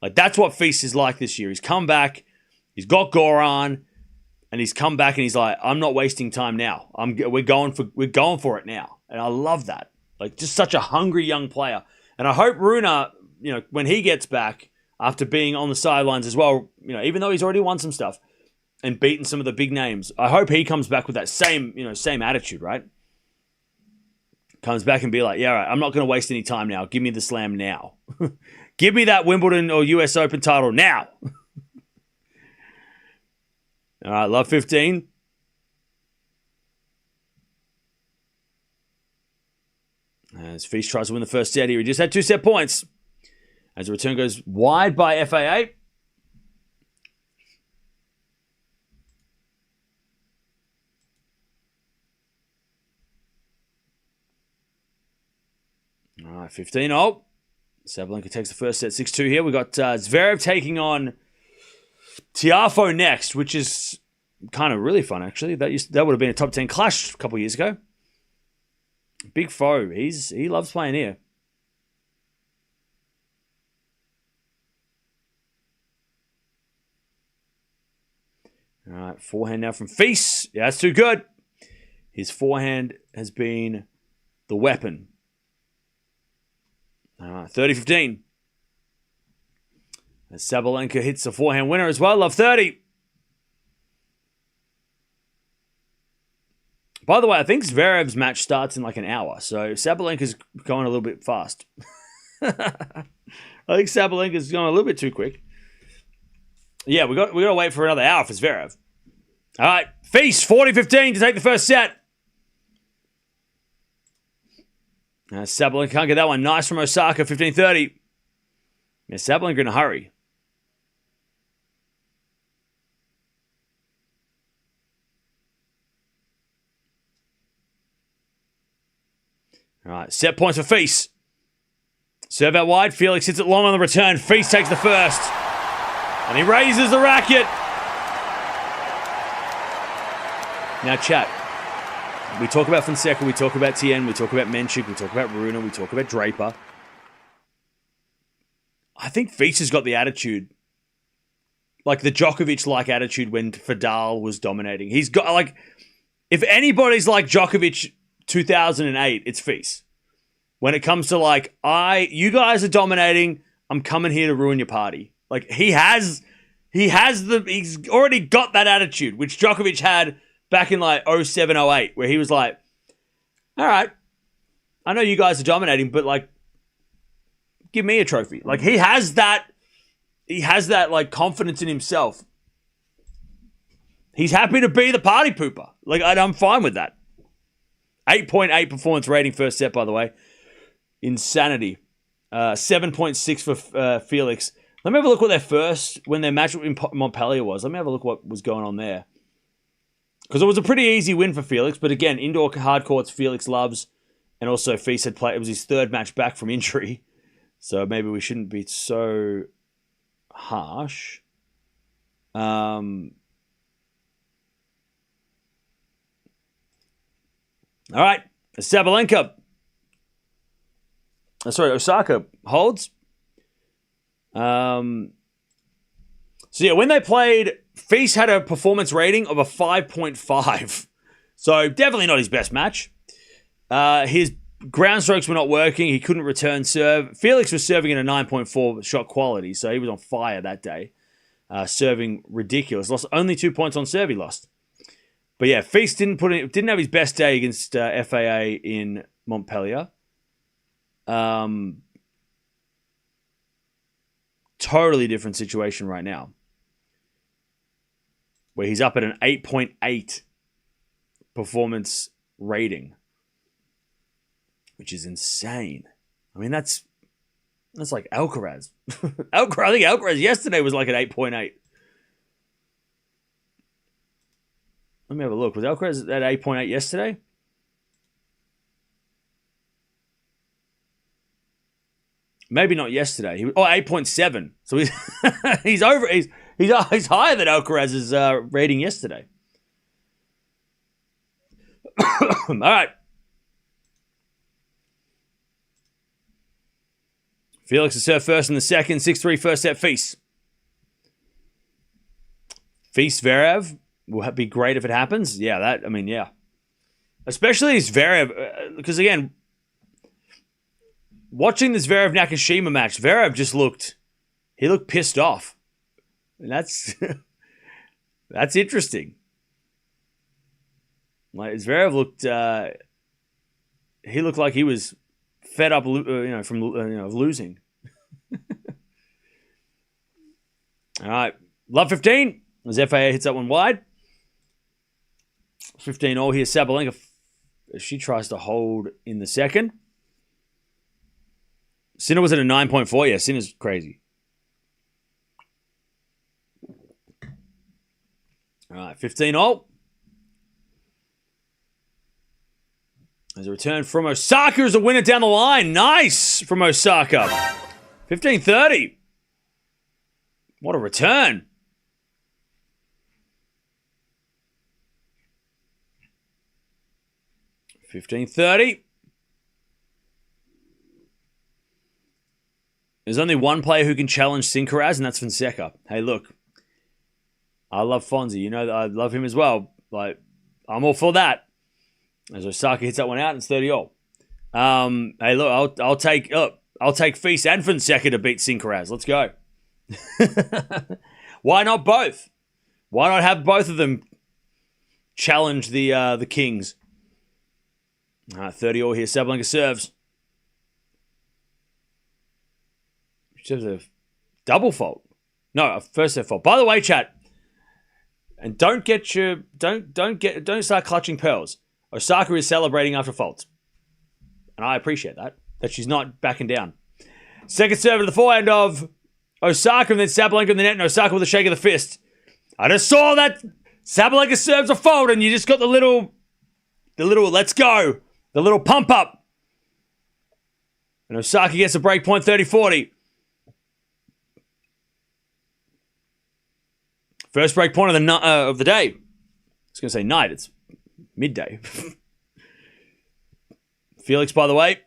That's what Feast is like this year. He's come back, he's got Goran, and he's come back and he's like, I'm not wasting time now. We're going for it now. And I love that. Just such a hungry young player. And I hope Rune, you know, when he gets back after being on the sidelines as well, you know, even though he's already won some stuff and beaten some of the big names, I hope he comes back with that same attitude, right? Comes back and be like, yeah, all right, I'm not going to waste any time now. Give me the slam now. Give me that Wimbledon or US Open title now. All right, love 15. As Feast tries to win the first set here, he just had 2 set points. As the return goes wide by FAA. All right, 15-0. Sabalenka takes the first set, 6-2 here. We got Zverev taking on Tiafoe next, which is kind of really fun, actually. That would have been a top 10 clash a couple years ago. Big foe. He loves playing here. All right, forehand now from Feast. Yeah, that's too good. His forehand has been the weapon. All right, 30-15. As Sabalenka hits a forehand winner as well. Love 30. By the way, I think Zverev's match starts in an hour, so Sabalenka's going a little bit fast. I think Sabalenka's going a little bit too quick. Yeah, we got to wait for another hour for Zverev. All right, Feast, 40-15 to take the first set. Sabalenka can't get that one. Nice from Osaka, 15-30. Yeah, Sabalenka in a hurry. All right, set points for Feast. Serve out wide. Felix hits it long on the return. Feast takes the first. And he raises the racket. Now, chat. We talk about Fonseca. We talk about Tien. We talk about Menchik. We talk about Rune. We talk about Draper. I think Feast has got the attitude. The Djokovic-like attitude when Nadal was dominating. He's got, if anybody's like Djokovic 2008, it's Feast. When it comes to you guys are dominating, I'm coming here to ruin your party. He's already got that attitude, which Djokovic had back in 07, 08, where he was like, all right, I know you guys are dominating, but give me a trophy. He has that confidence in himself. He's happy to be the party pooper. I'm fine with that. 8.8 performance rating first set, by the way. Insanity. 7.6 for Felix. Let me have a look what when their match in Montpellier was. Let me have a look what was going on there. Because it was a pretty easy win for Felix, but again, indoor hard courts Felix loves, and also Feast had played. It was his third match back from injury, so maybe we shouldn't be so harsh. All right, Sabalenka. Osaka holds. So yeah, when they played, Feast had a performance rating of a 5.5. So definitely not his best match. His ground strokes were not working. He couldn't return serve. Felix was serving in a 9.4 shot quality, so he was on fire that day. Serving ridiculous. Lost only 2 points on serve he lost. But yeah, Feast didn't have his best day against FAA in Montpellier. Totally different situation right now, where he's up at an 8.8 performance rating, which is insane. I mean, that's like Alcaraz. I think Alcaraz yesterday was like an 8.8. Let me have a look. Was Alcaraz at 8.8 yesterday? Maybe not yesterday. 8.7. So he's over. He's higher than Alcaraz's rating yesterday. All right. Felix is served first in the second. 6-3 first set. Feast. Zverev will be great if it happens. Yeah, yeah. Especially Zverev, because again, watching this Zverev-Nakashima match, Zverev just looked pissed off. And that's interesting. Like Zverev looked like he was fed up, from losing. All right, love 15 as FAA hits that one wide. 15 all here. Sabalenka, she tries to hold in the second. Sinner was at a 9.4. Yeah, Sinner's crazy. All right, 15 all. There's a return from Osaka as a winner down the line. Nice from Osaka. 15-30. What a return. $15.30. There's only one player who can challenge Sinkeraz, and that's Fonseca. Hey, look. I love Fonzie. You know that I love him as well. Like, I'm all for that. As Osaka hits that one out, and it's 30 all. Hey, look, I'll take Feast and Fonseca to beat Sinkeraz. Let's go. Why not both? Why not have both of them challenge the Kings? 30 all here. Sabalenka serves. She serves a double fault. No, a first set fault. By the way, chat, and don't start clutching pearls. Osaka is celebrating after faults. And I appreciate that she's not backing down. Second serve to the forehand of Osaka, and then Sabalenka in the net, and Osaka with a shake of the fist. I just saw that Sabalenka serves a fault, and you just got the little let's go, the little pump up. And Osaka gets a break point, 30-40. First break point of the day. I was going to say night. It's midday. Felix, by the way,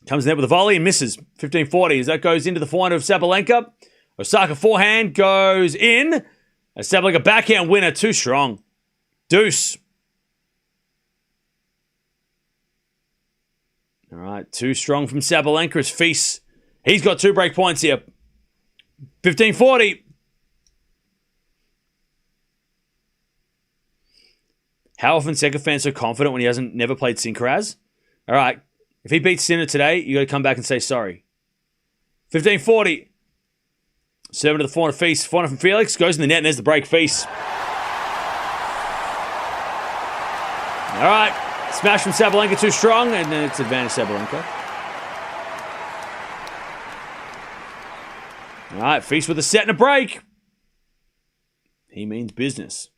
comes in there with a volley and misses. 15-40 as that goes into the forehand of Sabalenka. Osaka forehand goes in. A Sabalenka backhand winner, too strong. Deuce. All right, too strong from Sabalenka as Feast. He's got 2 break points here. 15-40. How often Fonseca fans so confident when he hasn't never played Sinkeraz? All right, if he beats Sinner today, you got to come back and say sorry. 15-40. Serving to the forehand of Feast. Forehand from Felix. Goes in the net and there's the break. Feast. All right. Smash from Sabalenka too strong, and then it's advantage Sabalenka. All right, Feast with a set and a break. He means business.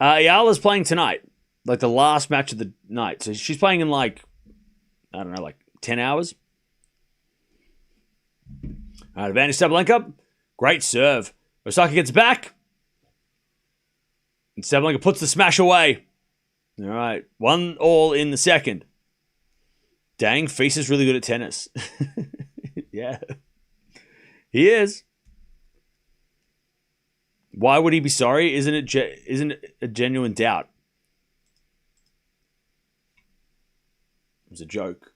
Eala's playing tonight, like the last match of the night. So she's playing in like, I don't know, like 10 hours. All right, advantage Sabalenka. Great serve. Osaka gets back. And Sabalenka puts the smash away. All right, 1-1 in the second. Dang, Feast is really good at tennis. Yeah. He is. Why would he be sorry? Isn't it a genuine doubt? It was a joke.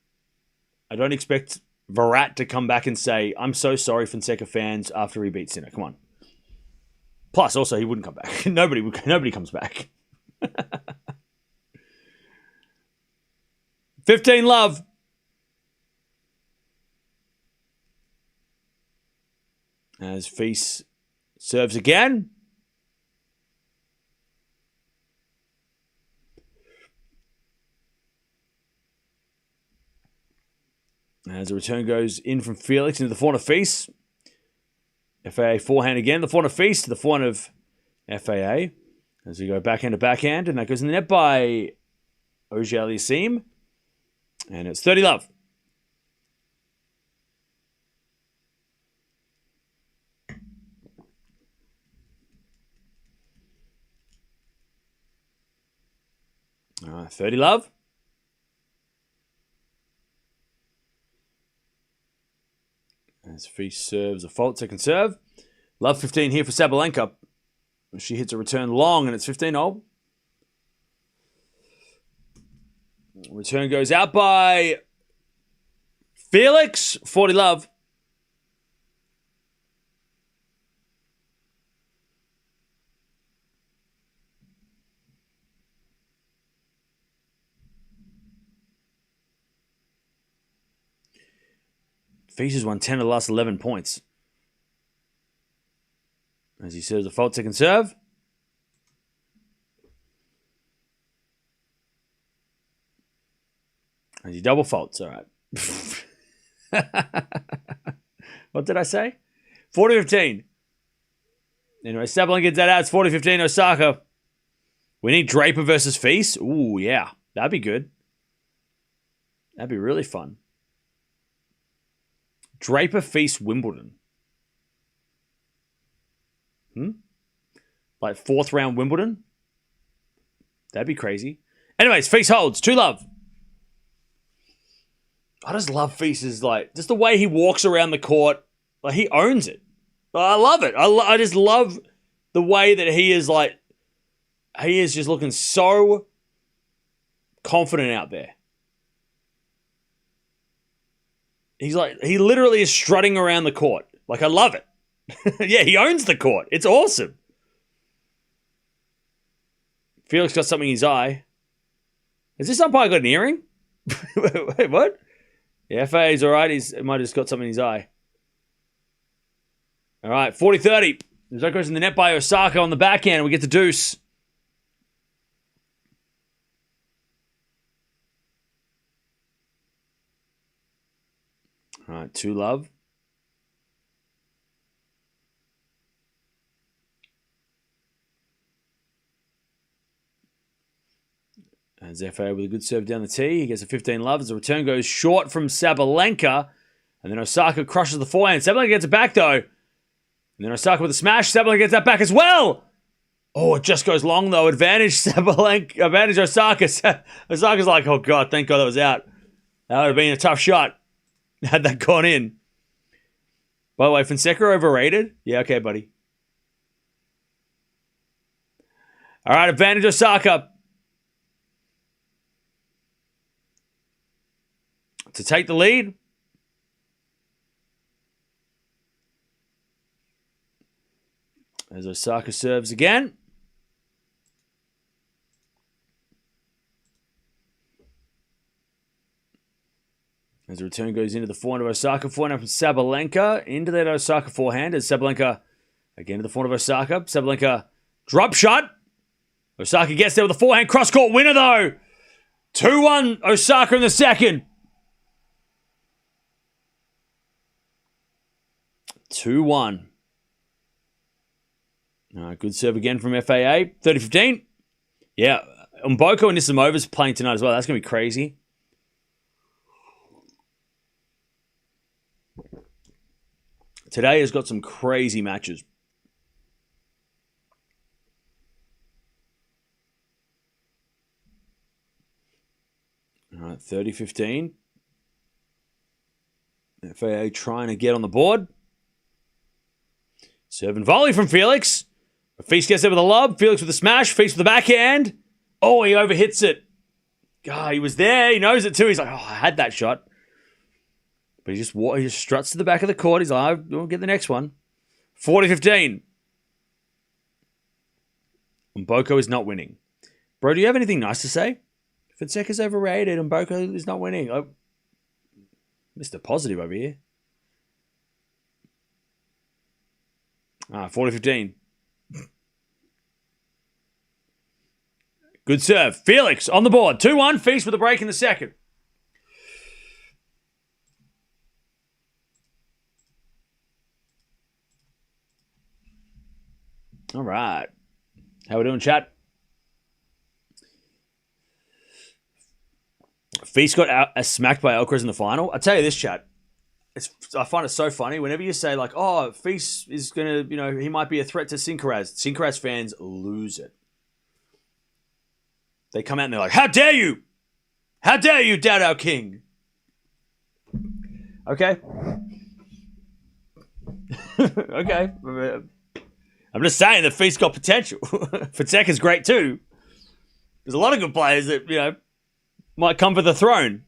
I don't expect Virat to come back and say, I'm so sorry, Fonseca fans, after he beat Sinner. Come on. Plus, also, he wouldn't come back. Nobody comes back. 15 love. As Feast serves again. As the return goes in from Felix into the forehand of Feast. FAA forehand again. The forehand of Feast to the forehand of FAA. As we go backhand to backhand. And that goes in the net by Auger Aliassime. And it's 30 love. All right, 30 love. As Feast serves a fault, second serve. Love 15 here for Sabalenka. She hits a return long, and it's 15-0. Return goes out by Felix. 40 love. Feast has won 10 of the last 11 points. As he serves a fault second serve. As he double faults, all right. What did I say? 40-15. Anyway, Sabalenka gets that out. It's 40-15 Osaka. We need Draper versus Feast. Ooh, yeah. That'd be good. That'd be really fun. Draper Feast Wimbledon. Like 4th round Wimbledon? That'd be crazy. Anyways, Feast holds. 2 love. I just love Feast's, like, just the way he walks around the court. Like, he owns it. I love it. I just love the way that he is, like, he is just looking so confident out there. He's like, he literally is strutting around the court. Like, I love it. Yeah, he owns the court. It's awesome. Felix got something in his eye. Has this umpire got an earring? Wait, what? Yeah, FAA's all right. He might have just got something in his eye. All right, 40-30. That goes in the net by Osaka on the backhand, and we get the deuce. All right, 2 love. As FA with a good serve down the tee. He gets a 15 love as the return goes short from Sabalenka. And then Osaka crushes the forehand. Sabalenka gets it back, though. And then Osaka with a smash. Sabalenka gets that back as well. Oh, it just goes long, though. Advantage Sabalenka. Advantage Osaka. Osaka's like, oh, God, thank God that was out. That would have been a tough shot had that gone in. By the way, Fonseca overrated? Yeah, okay, buddy. All right, advantage Osaka. To take the lead. As Osaka serves again. As the return goes into the forehand of Osaka. Forehand from Sabalenka. Into that Osaka forehand. As Sabalenka again to the forehand of Osaka. Sabalenka Drop shot. Osaka gets there with a forehand cross-court winner, though. 2-1, Osaka in the second. 2-1. Good serve again from FAA. 30-15. Yeah, Mboko and Nisimova's playing tonight as well. That's going to be crazy. Today has got some crazy matches. All right, 30-15. FAA trying to get on the board. Serve and volley from Felix. Feast gets there with a lob. Felix with a smash. Feast with the backhand. Oh, he overhits it. God, he was there. He knows it too. He's like, oh, I had that shot. But he just struts to the back of the court. He's like, we'll get the next one. 40-15. And Mboko is not winning. Bro, do you have anything nice to say? Fonseca's overrated and Mboko is not winning. Oh, Mr. Positive over here. 40-15. Good serve. Felix on the board. 2-1. Feast with a break in the second. All right. How we doing, chat? Feast got smacked by Alcaraz in the final. I tell you this, chat. I find it so funny. Whenever you say, like, oh, Feast is going to, he might be a threat to Sinkeraz. Sinkeraz fans lose it. They come out and they're like, how dare you? How dare you doubt our king? Okay. Okay. I'm just saying that Feast got potential. Fonseca's great too. There's a lot of good players that, might come for the throne.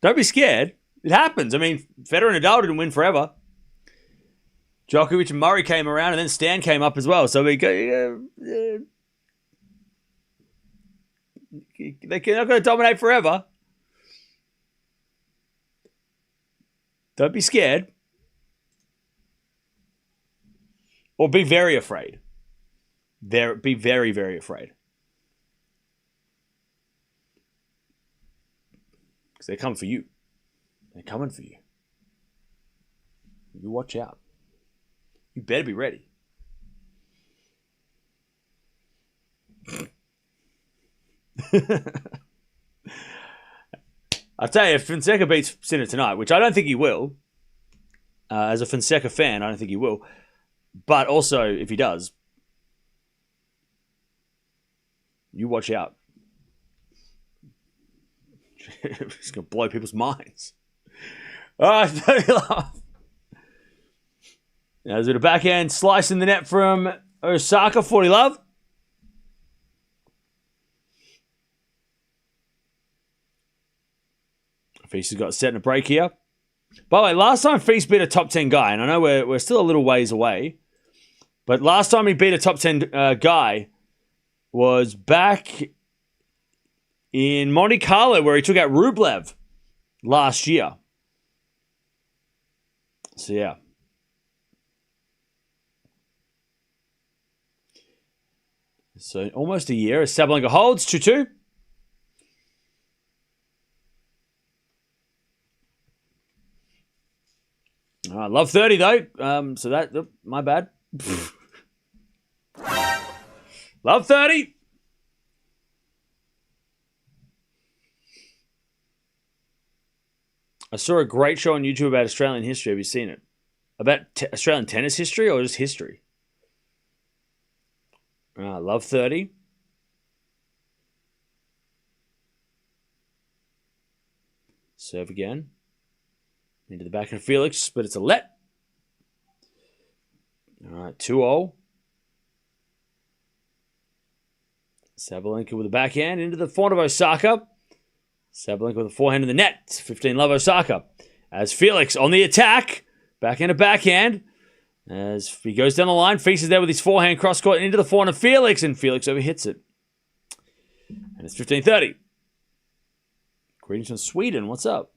Don't be scared. It happens. I mean, Federer and Nadal didn't win forever. Djokovic and Murray came around and then Stan came up as well. So they're not going to dominate forever. Don't be scared. Or be very afraid. Be very, very afraid. Because they're coming for you. They're coming for you. You watch out. You better be ready. I'll tell you, if Fonseca beats Sinner tonight, which I don't think he will, as a Fonseca fan, I don't think he will, but also, if he does, you watch out. It's going to blow people's minds. All right, there's a bit of backhand slice in the net from Osaka, 40 love. Feast has got set in a break here. By the way, last time Feast beat a top 10 guy, and I know we're still a little ways away, but last time he beat a top 10 guy was back in Monte Carlo, where he took out Rublev last year. So, yeah. So, almost a year as Sabalenka holds 2-2. Love 30, though. So, that, my bad. Love 30. I saw a great show on YouTube about Australian history. Have you seen it? About Australian tennis history or just history? Love 30. Serve again. Into the back of Felix, but it's a let. All right, 2-0. Sabalenka with a backhand into the forehand of Osaka. Sabalenka with a forehand in the net. 15 love Osaka. As Felix on the attack. Backhand to backhand. As he goes down the line. Feast is there with his forehand cross-court into the forehand of Felix. And Felix overhits it. And it's 15-30. Greetings from Sweden. What's up?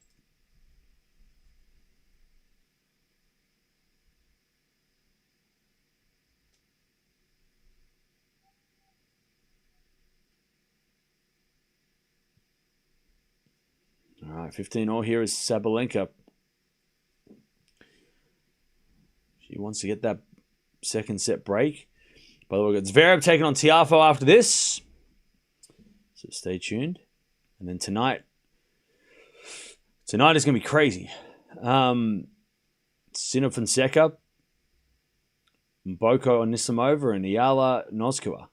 right, 15-all here is Sabalenka. She wants to get that second set break. By the way, we've got Zverev taking on Tiafoe after this. So stay tuned. And then tonight is going to be crazy. Sinner Fonseca, Boko Anisimova, and Eala Noskua.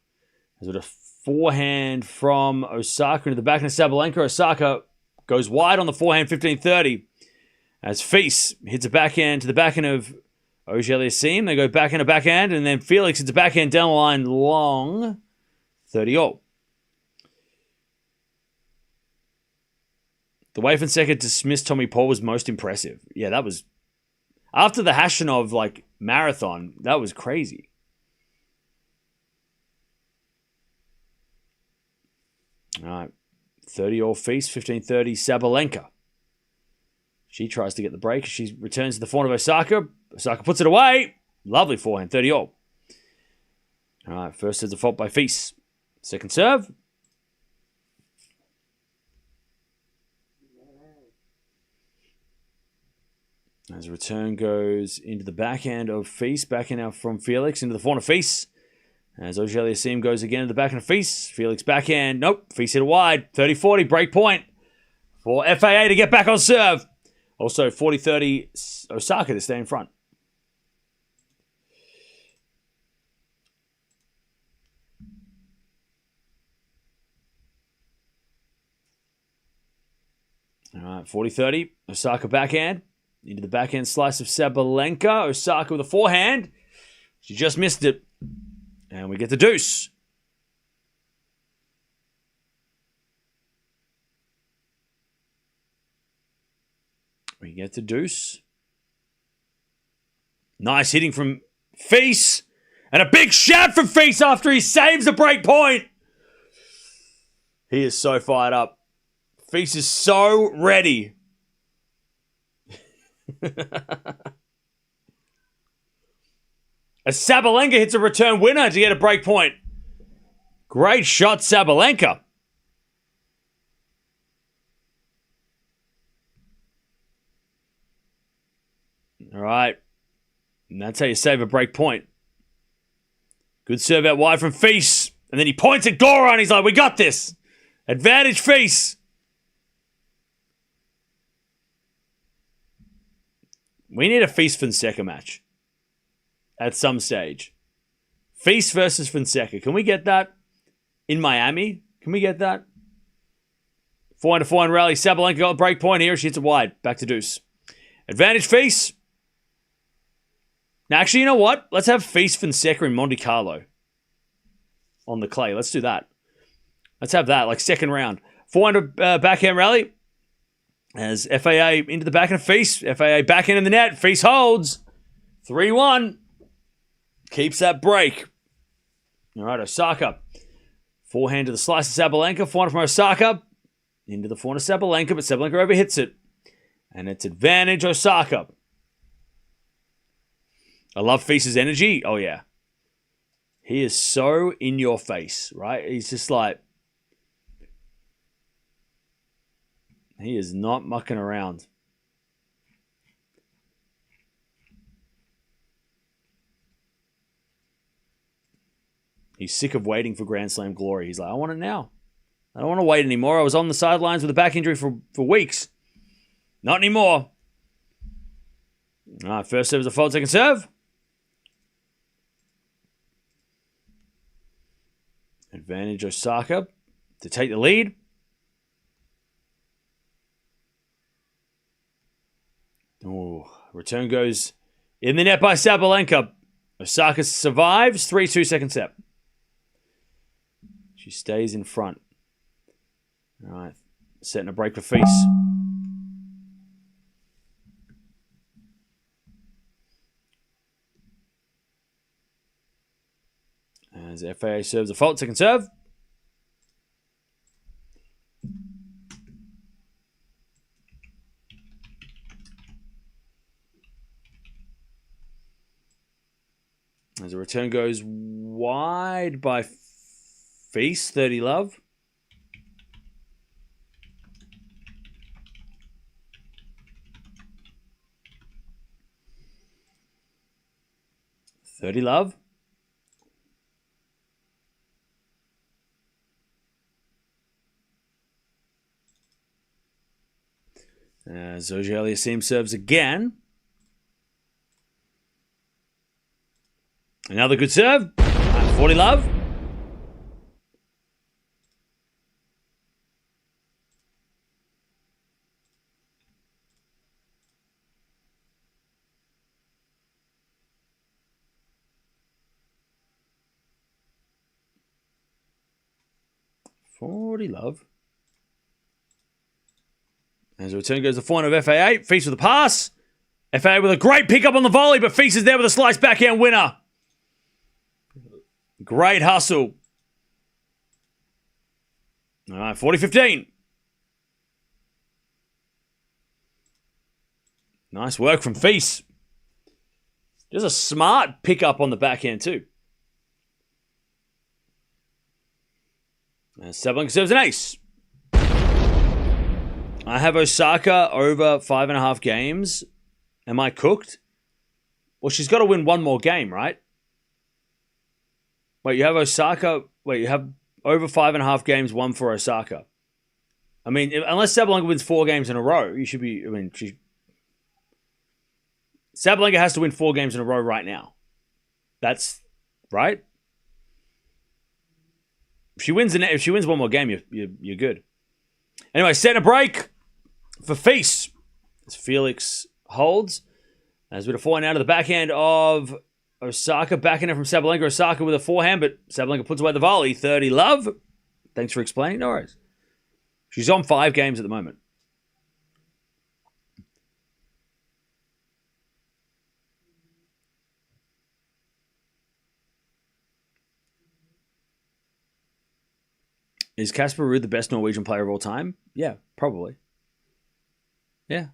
There's a forehand from Osaka into the backhand of Sabalenka. Osaka goes wide on the forehand, 15-30. As Feast hits a backhand to the backhand of Auger Aliassime. They go backhand to backhand, and then Felix hits a backhand down the line long, 30-all. The way Fonseca dismissed Tommy Paul was most impressive. Yeah, that was... After the Hashanov, marathon, that was crazy. All right. 30-all Feast, 15-30 Sabalenka. She tries to get the break. She returns to the forehand of Osaka. Osaka puts it away. Lovely forehand, 30-all. All right, first is a fault by Feast. Second serve. As a return goes into the backhand of Feast. Backhand now from Felix into the forehand of Feast. As Auger Aliassime goes again to the backhand of Feast. Felix backhand. Nope. Feast hit it wide. 30-40. Break point for FAA to get back on serve. Also 40-30 Osaka to stay in front. All right. 40-30. Osaka backhand. Into the backhand slice of Sabalenka. Osaka with a forehand. She just missed it. And we get the deuce. We get the deuce. Nice hitting from Feast. And a big shout from Feast after he saves the break point. He is so fired up. Feast is so ready. As Sabalenka hits a return winner to get a break point. Great shot, Sabalenka. All right. And that's how you save a break point. Good serve out wide from Feast. And then he points at Goran. He's like, we got this. Advantage Feast. We need a Feast Fonseca match at some stage. Feast versus Fonseca. Can we get that in Miami? Can we get that? 400-400 rally. Sabalenka got a break point here. She hits it wide. Back to deuce. Advantage Feast. Now, actually, you know what? Let's have Feast Fonseca in Monte Carlo on the clay. Let's do that. Let's have that, like second round. 400 backhand rally. As FAA into the backhand of Feast. FAA backhand in the net. Feast holds. 3-1. Keeps that break. All right, Osaka. Forehand to the slice of Sabalenka. Forehand from Osaka. Into the forehand of Sabalenka, but Sabalenka overhits it. And it's advantage Osaka. I love Feast's energy. Oh, yeah. He is so in your face, right? He's just like... He is not mucking around. He's sick of waiting for Grand Slam glory. He's like, I want it now. I don't want to wait anymore. I was on the sidelines with a back injury for weeks. Not anymore. All right, first serve is a fault, second serve. Advantage Osaka to take the lead. Oh, return goes in the net by Sabalenka. Osaka survives. 3-2 second set. She stays in front. All right, setting a break for Feast. As FAA serves a fault, second serve. As a return goes wide by Feast, 30 love. 30 love. Auger Aliassime serves again. Another good serve. 40 love. As the return goes the forehand of FAA. Feast with a pass. FAA with a great pickup on the volley, but Feast is there with a slice backhand winner. Great hustle. All right, 40-15. Nice work from Feast. Just a smart pickup on the backhand too. Sabalenka serves an ace. I have Osaka over 5.5 games. Am I cooked? Well, she's got to win one more game, right? Wait, you have Osaka. Wait, you have over 5.5 games, one for Osaka. I mean, unless Sabalenka wins 4 games in a row, you should be. I mean, Sabalenka has to win 4 games in a row right now. That's right. If she wins one more game, you're good. Anyway, set a break for Feast as Felix holds. As with a forehand out of the backhand of Osaka, backhand from Sabalenka. Osaka with a forehand, but Sabalenka puts away the volley. 30 love. Thanks for explaining. No worries. She's on 5 games at the moment. Is Casper Ruud the best Norwegian player of all time? Yeah, probably. Yeah.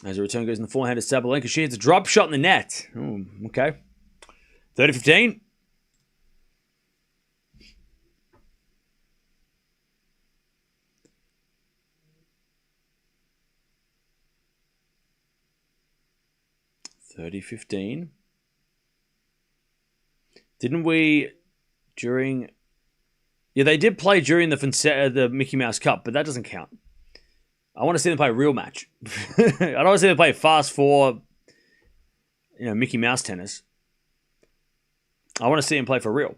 As a return goes in the forehand of Sabalenka, she hits a drop shot in the net. Oh, okay. 30-15. Didn't we during... Yeah, they did play during the Mickey Mouse Cup, but that doesn't count. I want to see them play a real match. I don't want to see them play fast four, Mickey Mouse tennis. I want to see them play for real.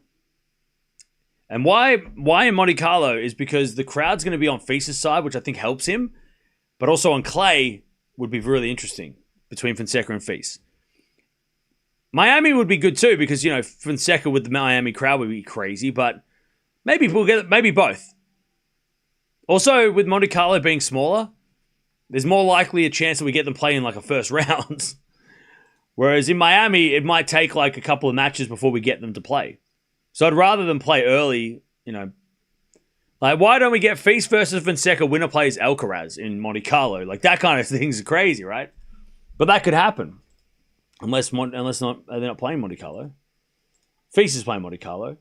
And why in Monte Carlo is because the crowd's going to be on Feast's side, which I think helps him, but also on clay would be really interesting between Fonseca and Feast. Miami would be good too because, Fonseca with the Miami crowd would be crazy, but maybe we'll get maybe both. Also, with Monte Carlo being smaller, there's more likely a chance that we get them playing like a first round. Whereas in Miami, it might take like a couple of matches before we get them to play. So I'd rather them play early, Like, why don't we get Feast versus Fonseca, winner plays Alcaraz in Monte Carlo? Like, that kind of thing's crazy, right? But that could happen. Unless they're not playing Monte Carlo. Feast is playing Monte Carlo.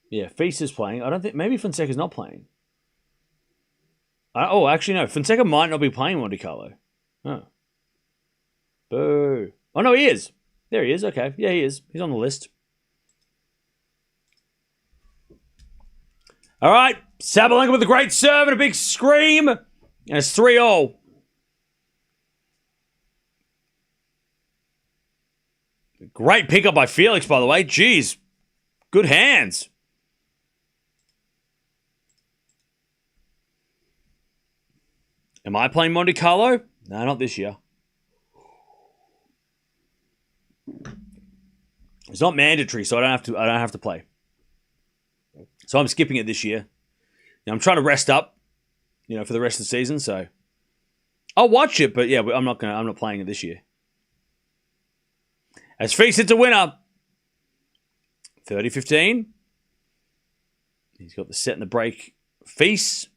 Yeah, Feast is playing. I don't think... Maybe Fonseca's not playing. Actually, no. Fonseca might not be playing Monte Carlo. Oh. Boo. Oh, no, he is. There he is. Okay. Yeah, he is. He's on the list. All right. Sabalenka with a great serve and a big scream. And it's 3-0. Great pickup by Felix, by the way. Jeez. Good hands. Am I playing Monte Carlo? No, not this year. It's not mandatory, so I don't have to play. So I'm skipping it this year. I'm trying to rest up, for the rest of the season. So I'll watch it, but yeah, I'm not playing it this year. As Feast hits a winner, 30-15. He's got the set and the break. Feast.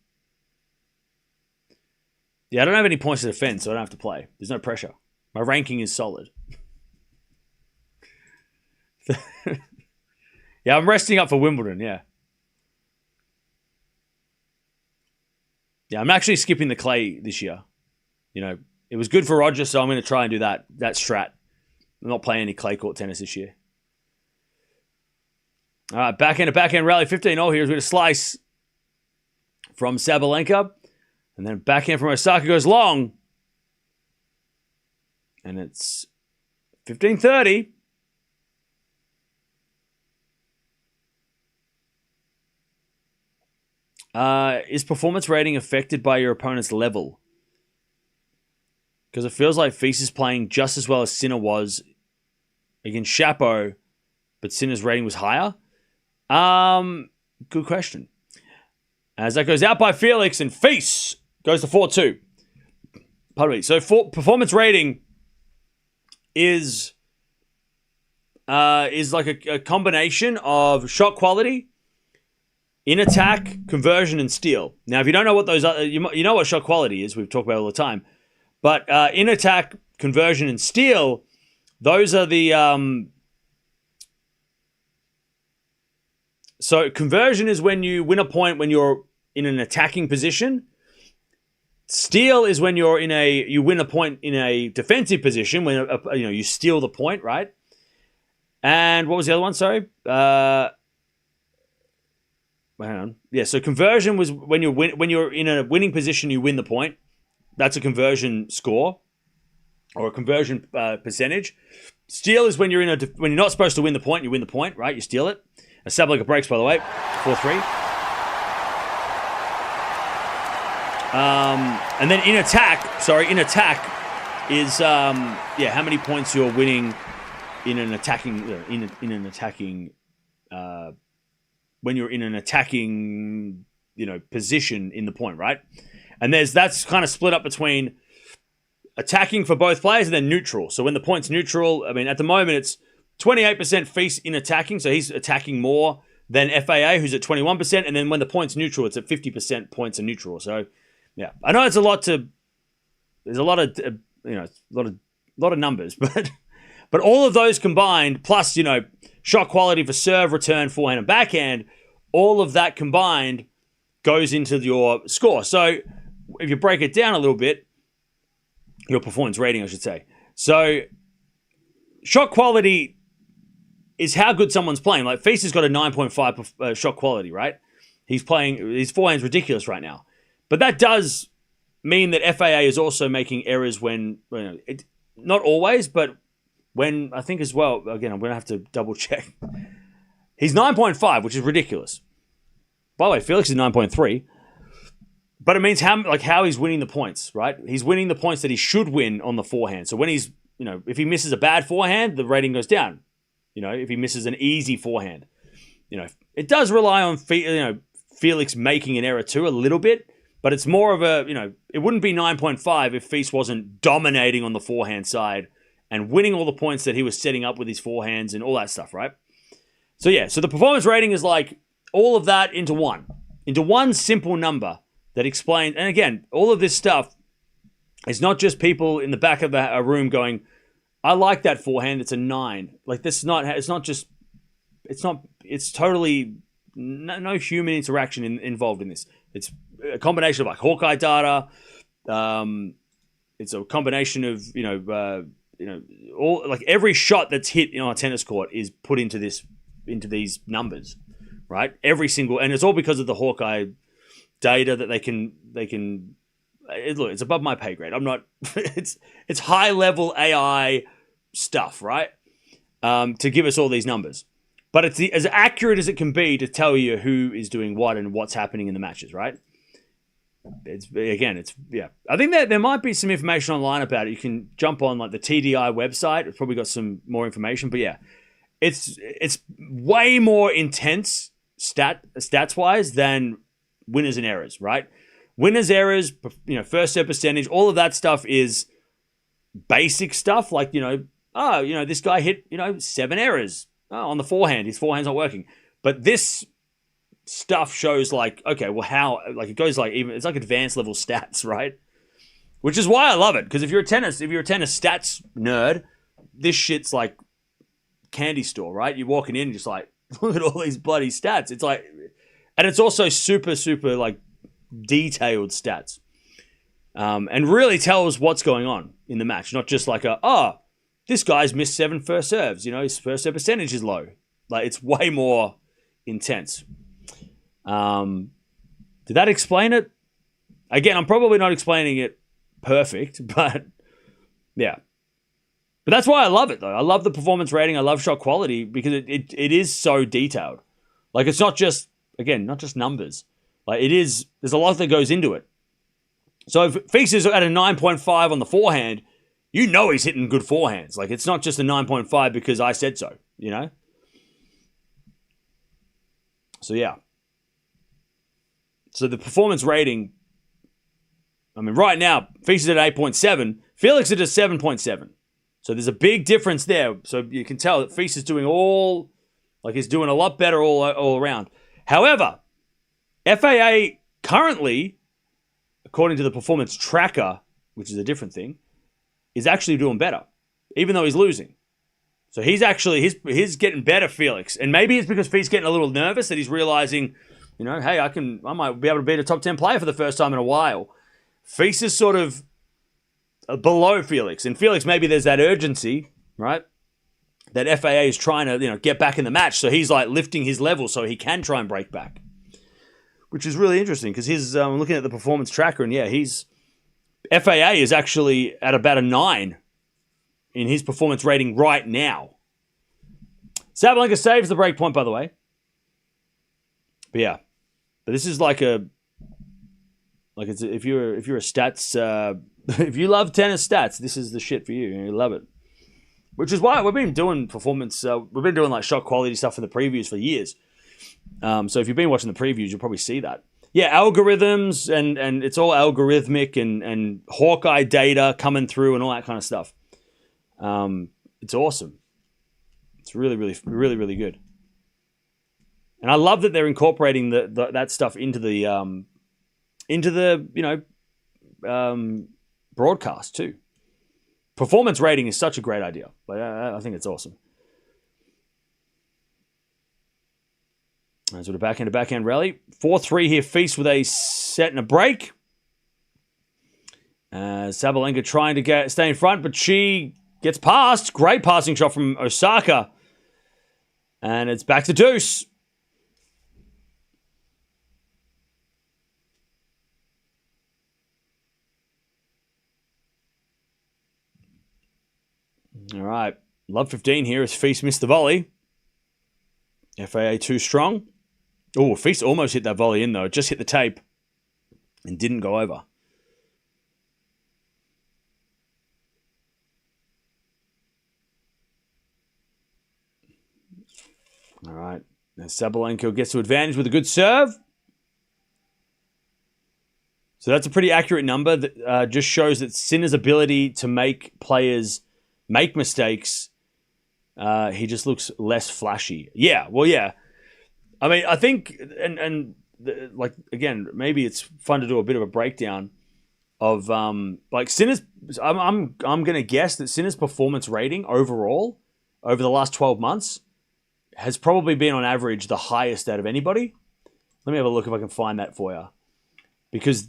Yeah, I don't have any points to defend, so I don't have to play. There's no pressure. My ranking is solid. Yeah, I'm resting up for Wimbledon, yeah. Yeah, I'm actually skipping the clay this year. It was good for Roger, so I'm going to try and do that strat. I'm not playing any clay court tennis this year. All right, backhand rally, 15-0 here. We're going to slice from Sabalenka. And then backhand from Osaka goes long. And it's 15-30. Is performance rating affected by your opponent's level? Because it feels like Feast is playing just as well as Sinner was against Chapo, but Sinner's rating was higher. Good question. As that goes out by Felix, and Feast goes to 4-2. Pardon me. So performance rating is like a combination of shot quality, in attack, conversion, and steal. Now, if you don't know what those are, you know what shot quality is. We've talked about it all the time. But in attack, conversion, and steal, those are the... So conversion is when you win a point when you're in an attacking position. Steal is when you win a point in a defensive position, when you steal the point, right? And what was the other one? Sorry. Hang on. Yeah, so conversion was when you're in a winning position, you win the point. That's a conversion score or a conversion percentage. Steal is when you're when you're not supposed to win the point, you win the point, right? You steal it. Sabalenka breaks, by the way, 4-3. And then in attack is how many points you're winning in an attacking when you're in an attacking position in the point, right? And that's kind of split up between attacking for both players and then neutral. So when the point's neutral, I mean, at the moment it's 28% Feast in attacking, so he's attacking more than FAA, who's at 21%, and then when the point's neutral, it's at 50% points are neutral. So, yeah, I know there's a lot of numbers, but all of those combined, plus shot quality for serve, return, forehand, and backhand, all of that combined goes into your score. So, if you break it down a little bit, your performance rating, I should say. So, shot quality is how good someone's playing. Like, Feast has got a 9.5 shot quality, right? His forehand's ridiculous right now. But that does mean that FAA is also making errors when not always, but when, I think as well, again, I'm going to have to double check. He's 9.5, which is ridiculous. By the way, Felix is 9.3. But it means how he's winning the points, right? He's winning the points that he should win on the forehand. So when he's, if he misses a bad forehand, the rating goes down. If he misses an easy forehand. It does rely on, Felix making an error too, a little bit. But it's more of a, it wouldn't be 9.5 if Feast wasn't dominating on the forehand side and winning all the points that he was setting up with his forehands and all that stuff, right? So yeah, so the performance rating is like all of that into one simple number that explains, and again, all of this stuff is not just people in the back of a room going, I like that forehand, it's a 9. Like it's totally no human interaction involved in this. It's a combination of like Hawkeye data. It's a combination of all like every shot that's hit on a tennis court is put into these numbers, right? Every single, and it's all because of the Hawkeye data that they can. Look, it's above my pay grade. I'm not. It's high level AI stuff, right? To give us all these numbers, but it's as accurate as it can be to tell you who is doing what and what's happening in the matches, right? I think that there might be some information online about it. You can jump on like the TDI website. It's probably got some more information, but yeah, it's way more intense stats wise than winners and errors, right? Winners, errors, first serve percentage, all of that stuff is basic stuff. Like this guy hit 7 errors on the forehand. His forehand's not working, but this stuff shows like, okay, well, how, like it goes like even, it's like advanced level stats, right? Which is why I love it. Because if you're a tennis stats nerd, this shit's like candy store, right? You're walking in and just like, look at all these bloody stats. It's like, and it's also super, super like detailed stats. And really tells what's going on in the match. Not just like this guy's missed 7 first serves. His first serve percentage is low. Like, it's way more intense. Did that explain it? Again, I'm probably not explaining it perfect, but yeah. But that's why I love it, though. I love the performance rating. I love shot quality because it is so detailed. Like, it's not just numbers. Like, there's a lot that goes into it. So if Feast is at a 9.5 on the forehand, he's hitting good forehands. Like, it's not just a 9.5 because I said so, So, yeah. So the performance rating, right now, Feast is at 8.7. Felix is at 7.7. So there's a big difference there. So you can tell that Feast is doing he's doing a lot better all around. However, FAA currently, according to the performance tracker, which is a different thing, is actually doing better, even though he's losing. So he's he's getting better, Felix. And maybe it's because Feast's getting a little nervous that he's realizing, hey, I might be able to beat a top 10 player for the first time in a while. Feast is sort of below Felix. And Felix, maybe there's that urgency, right? That FAA is trying to, get back in the match. So he's like lifting his level so he can try and break back. Which is really interesting because he's looking at the performance tracker and FAA is actually at about a 9 in his performance rating right now. Sabalenka saves the break point, by the way. But yeah. But this is if you're a stats if you love tennis stats, this is the shit for you. You love it. Which is why we've been doing performance. We've been doing like shot quality stuff in the previews for years. So if you've been watching the previews, you'll probably see that. Yeah, algorithms and it's all algorithmic and Hawkeye data coming through and all that kind of stuff. It's awesome. It's really, really, really, really good. And I love that they're incorporating that stuff into the broadcast too. Performance rating is such a great idea. I think it's awesome. Sort of backhand rally. 4-3 here, Feast with a set and a break. Sabalenka trying to stay in front, but she gets past. Great passing shot from Osaka. And it's back to deuce. All right. Love 15 here as Feast missed the volley. FAA too strong. Oh, Feast almost hit that volley in, though. It just hit the tape and didn't go over. All right. Now Sabalenka gets to advantage with a good serve. So that's a pretty accurate number that just shows that Sinner's ability to make players make mistakes, he just looks less flashy. Yeah, well, yeah. I mean, I think, again, maybe it's fun to do a bit of a breakdown of Sinner's. I'm going to guess that Sinner's performance rating overall over the last 12 months has probably been on average the highest out of anybody. Let me have a look if I can find that for you, because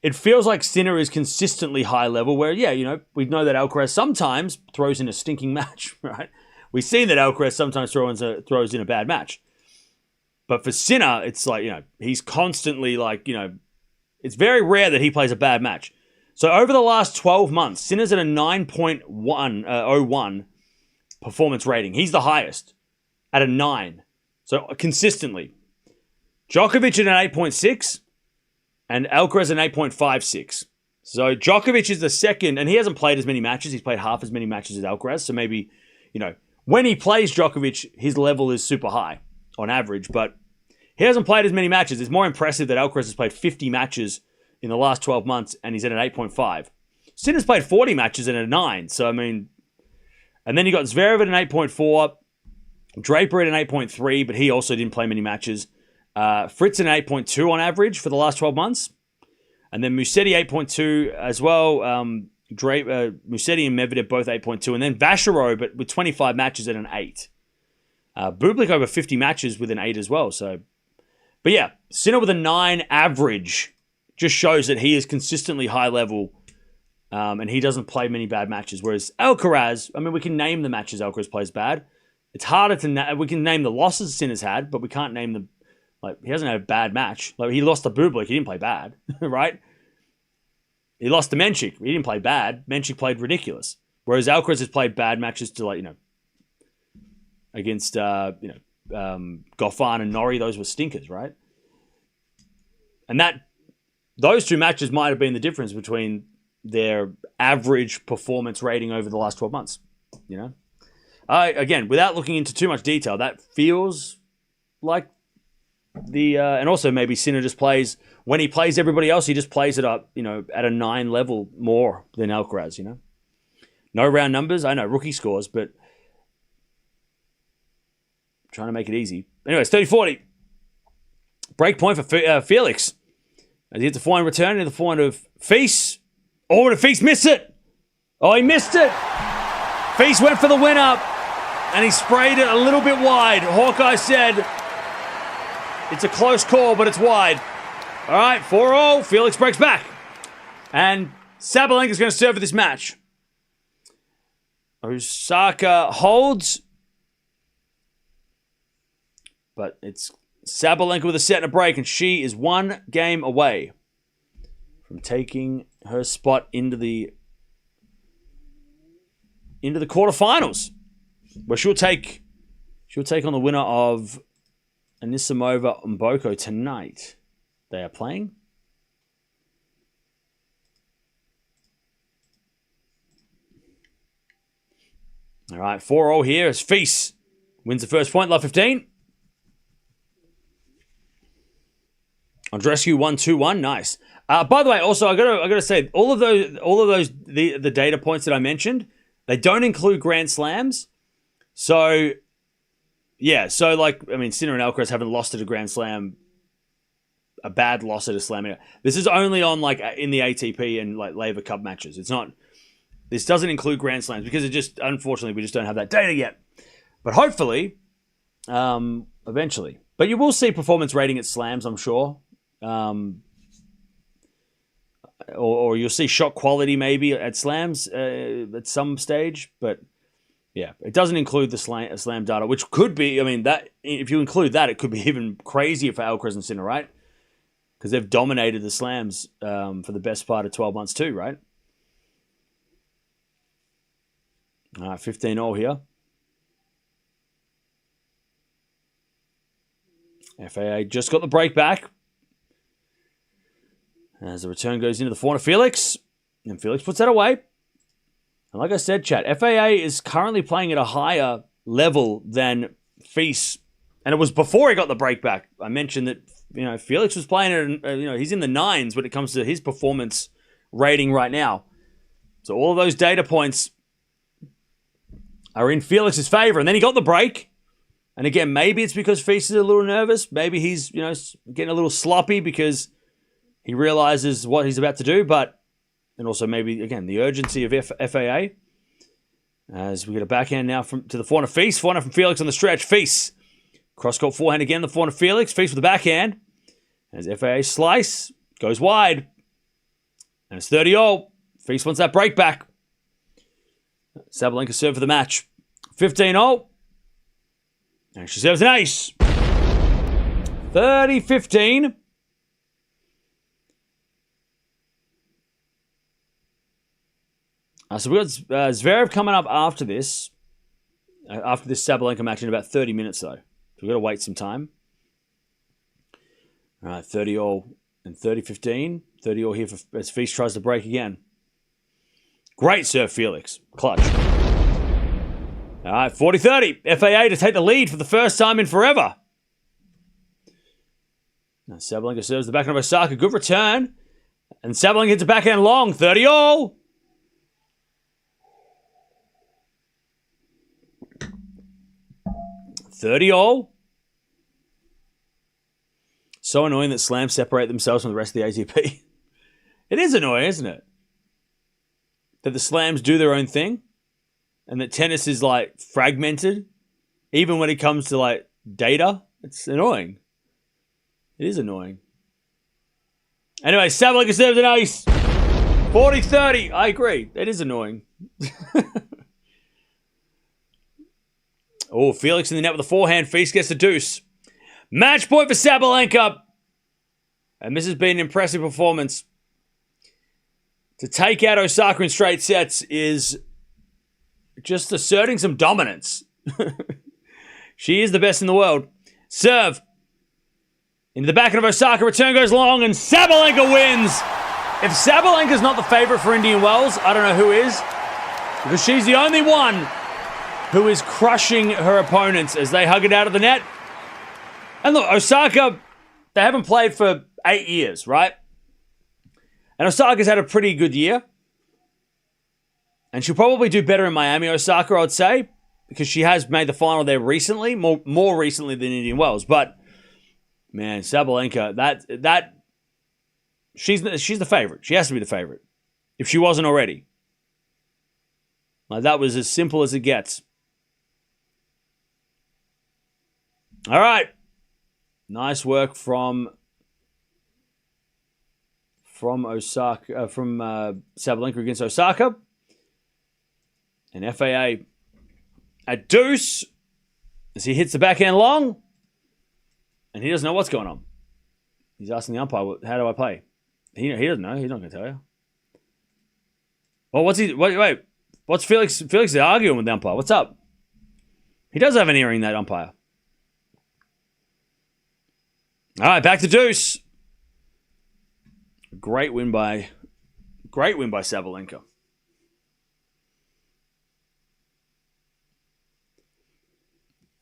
it feels like Sinner is consistently high level. Where we know that Alcaraz sometimes throws in a stinking match, right? We've seen that Alcaraz sometimes throws in a bad match. But for Sinner, it's like, he's constantly it's very rare that he plays a bad match. So over the last 12 months, Sinner's at a 9.01 performance rating. He's the highest at a 9. So consistently. Djokovic at an 8.6 and Alcaraz an 8.56. So Djokovic is the second, and he hasn't played as many matches. He's played half as many matches as Alcaraz. So maybe, when he plays Djokovic, his level is super high on average, but he hasn't played as many matches. It's more impressive that Alcaraz has played 50 matches in the last 12 months and he's at an 8.5. Sinner's played 40 matches and at a 9. So, I mean, and then you got Zverev at an 8.4, Draper at an 8.3, but he also didn't play many matches. Fritz at an 8.2 on average for the last 12 months. And then Musetti 8.2 as well. Musetti and Medvedev both 8.2. And then Vacherot, but with 25 matches at an 8. Bublik over 50 matches with an 8 as well. So, but yeah, Sinner with a 9 average just shows that he is consistently high level, and he doesn't play many bad matches. Whereas Alcaraz, I mean, we can name the matches Alcaraz plays bad. It's harder to we can name the losses Sinner's had, but we can't name the he hasn't had a bad match. Like he lost to Bublik, he didn't play bad, right? He lost to Menchik, he didn't play bad. Menchik played ridiculous. Whereas Alcaraz has played bad matches to against Goffin and Norrie, those were stinkers, right? And those two matches might have been the difference between their average performance rating over the last 12 months. Again, without looking into too much detail, that feels like and also maybe Sinner just plays, when he plays everybody else, he just plays it up, at a 9 level more than Alcaraz, No round numbers. I know rookie scores, but trying to make it easy. Anyways, 30-40. Break point for Felix. As he hits the forehand return into the forehand of Feast. Oh, did Feast miss it? Oh, he missed it. Feast went for the winner, and he sprayed it a little bit wide. Hawkeye said, it's a close call, but it's wide. All right, 4-0. Felix breaks back. And Sabalenka's going to serve for this match. Osaka holds. But it's Sabalenka with a set and a break, and she is 1 game away from taking her spot into the quarterfinals, where she'll take on the winner of Anisimova Mboko tonight. They are playing. All right, 4-0 here as Feast wins the first point, love 15. Andreescu 1-2-1, nice. By the way, also I gotta say, all of those the data points that I mentioned, they don't include Grand Slams. So yeah, Sinner and Alcaraz haven't lost at a Grand Slam, a bad loss at a Slam. This is only on in the ATP and Laver Cup matches. It's not. This doesn't include Grand Slams because unfortunately we just don't have that data yet. But hopefully, eventually. But you will see performance rating at Slams, I'm sure. Or you'll see shot quality maybe at Slams at some stage, but yeah, it doesn't include the slam data, which could be, that if you include that, it could be even crazier for Alcaraz and Sinner, right? Because they've dominated the Slams for the best part of 12 months too, right? All right, 15-0 here. FAA just got the break back. As the return goes into the forehand of Felix. And Felix puts that away. And like I said, chat, FAA is currently playing at a higher level than Feast. And it was before he got the break back. I mentioned that, Felix was playing at, he's in the 9s when it comes to his performance rating right now. So all of those data points are in Felix's favor. And then he got the break. And again, maybe it's because Feast is a little nervous. Maybe he's, getting a little sloppy because he realizes what he's about to do. And also maybe, again, the urgency of FAA. As we get a backhand now to the forehand of Feast. Forehand from Felix on the stretch. Feast. Cross-court forehand again. The forehand of Felix. Feast with the backhand. As FAA slice. Goes wide. And it's 30-0. Feast wants that break back. Sabalenka serve for the match. 15-0. And she serves an ace. 30-15. So we've got Zverev coming up after this Sabalenka match in about 30 minutes, though. So we've got to wait some time. All right, 30-all and 30-15. 30-all here as Feast tries to break again. Great serve, Felix. Clutch. All right, 40-30. FAA to take the lead for the first time in forever. Now Sabalenka serves the backhand of Osaka. Good return. And Sabalenka hits a backhand long. 30-all. So annoying that slams separate themselves from the rest of the ATP. It is annoying, isn't it? That the slams do their own thing and that tennis is fragmented. Even when it comes to data, it's annoying. It is annoying. Anyway, Sabalenka serves an ace. 40-30. I agree. It is annoying. Oh, Felix in the net with a forehand. Feast gets the deuce. Match point for Sabalenka. And this has been an impressive performance. To take out Osaka in straight sets is just asserting some dominance. She is the best in the world. Serve. Into the back of Osaka. Return goes long and Sabalenka wins. If Sabalenka's not the favorite for Indian Wells, I don't know who is. Because she's the only one who is crushing her opponents as they hug it out of the net. And look, Osaka, they haven't played for 8 years, right? And Osaka's had a pretty good year. And she'll probably do better in Miami, Osaka, I'd say. Because she has made the final there recently. More recently than Indian Wells. But, man, Sabalenka, she's the favorite. She has to be the favorite. If she wasn't already. Like, that was as simple as it gets. All right. Nice work from Osaka, from Sabalenka against Osaka. And FAA at deuce as he hits the backhand long. And he doesn't know what's going on. He's asking the umpire, how do I play? He doesn't know. He's not going to tell you. Well, wait. What's Felix? Felix is arguing with the umpire. What's up? He does have an earring, that umpire. All right, back to deuce. Great win by Sabalenka.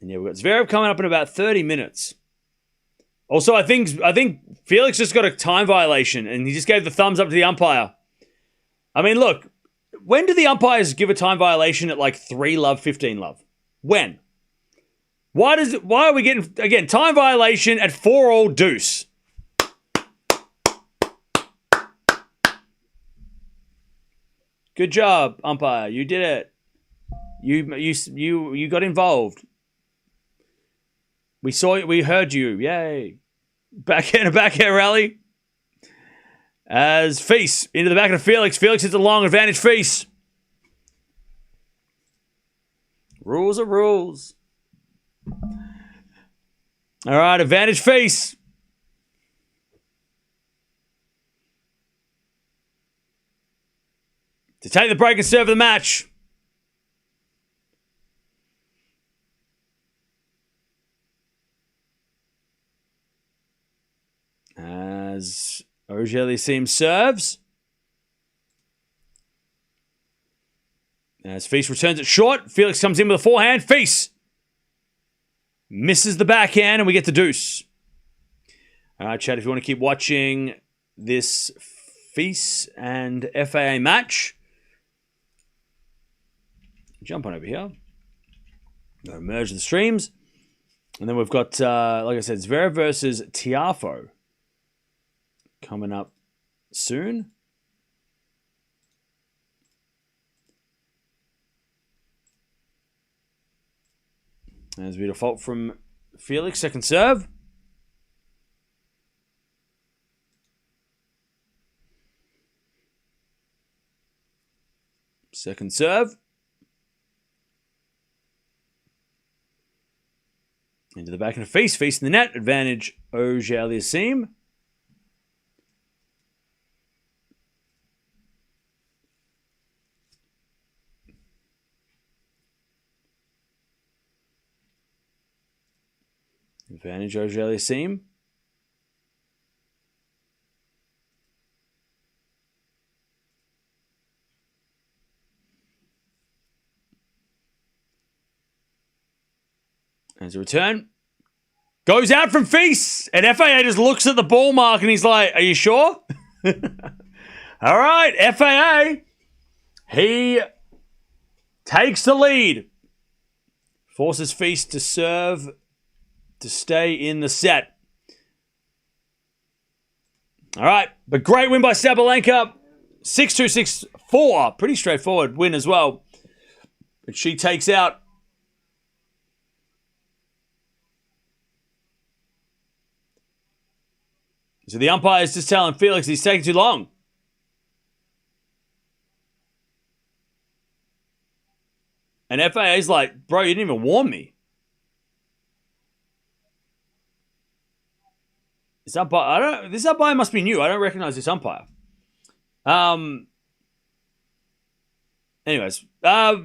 And yeah, we've got Zverev coming up in about 30 minutes. Also, I think Felix just got a time violation and he just gave the thumbs up to the umpire. I mean, look, when do the umpires give a time violation at like 3-love, 15-love? When? Why are we getting, again, time violation at 4-all deuce? Good job, umpire. You did it. You got involved. We saw it. We heard you. Yay. Backhand rally. As Feast into the back of Felix. Felix hits a long advantage. Feast. Rules are rules. All right, advantage Feast. To take the break and serve the match. As Auger Aliassime serves. As Feast returns it short. Felix comes in with a forehand. Feast misses the backhand and we get the deuce. All right, chat, if you want to keep watching this Feast and FAA match, jump on over here. Go merge the streams. And then we've got, like I said, Zverev versus Tiafoe coming up soon. As we default from Felix, second serve. Second serve. Into the back of the Feast. Feast in the net. Advantage Auger Aliassime. Advantage Auger Aliassime. As a return. Goes out from Feast. And FAA just looks at the ball mark and he's like, are you sure? All right, FAA. He takes the lead. Forces Feast to serve to stay in the set. All right, but great win by Sabalenka. 6-2, 6-4. Pretty straightforward win as well. But she takes out So the umpire is just telling Felix he's taking too long. And FAA's like, bro, you didn't even warn me. This umpire must be new. I don't recognize this umpire. Anyways, they're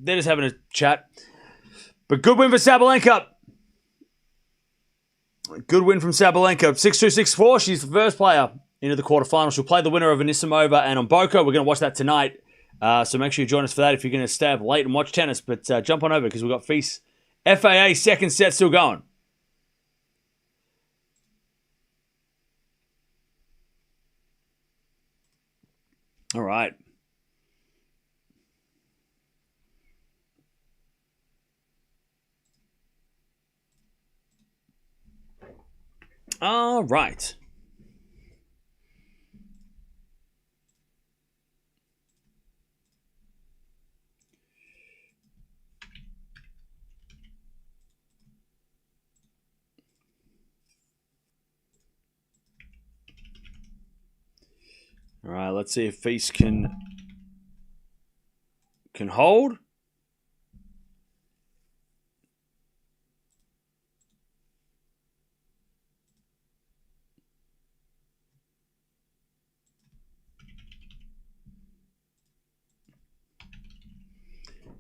just having a chat. But good win for Sabalenka. Good win from Sabalenka. 6-2, 6-4. She's the first player into the quarterfinals. She'll play the winner of Anisimova and Omboka. We're going to watch that tonight. So make sure you join us for that if you're going to stay up late and watch tennis. But jump on over because we've got Feast-FAA second set still going. All right. All right. All right, let's see if Feast can hold.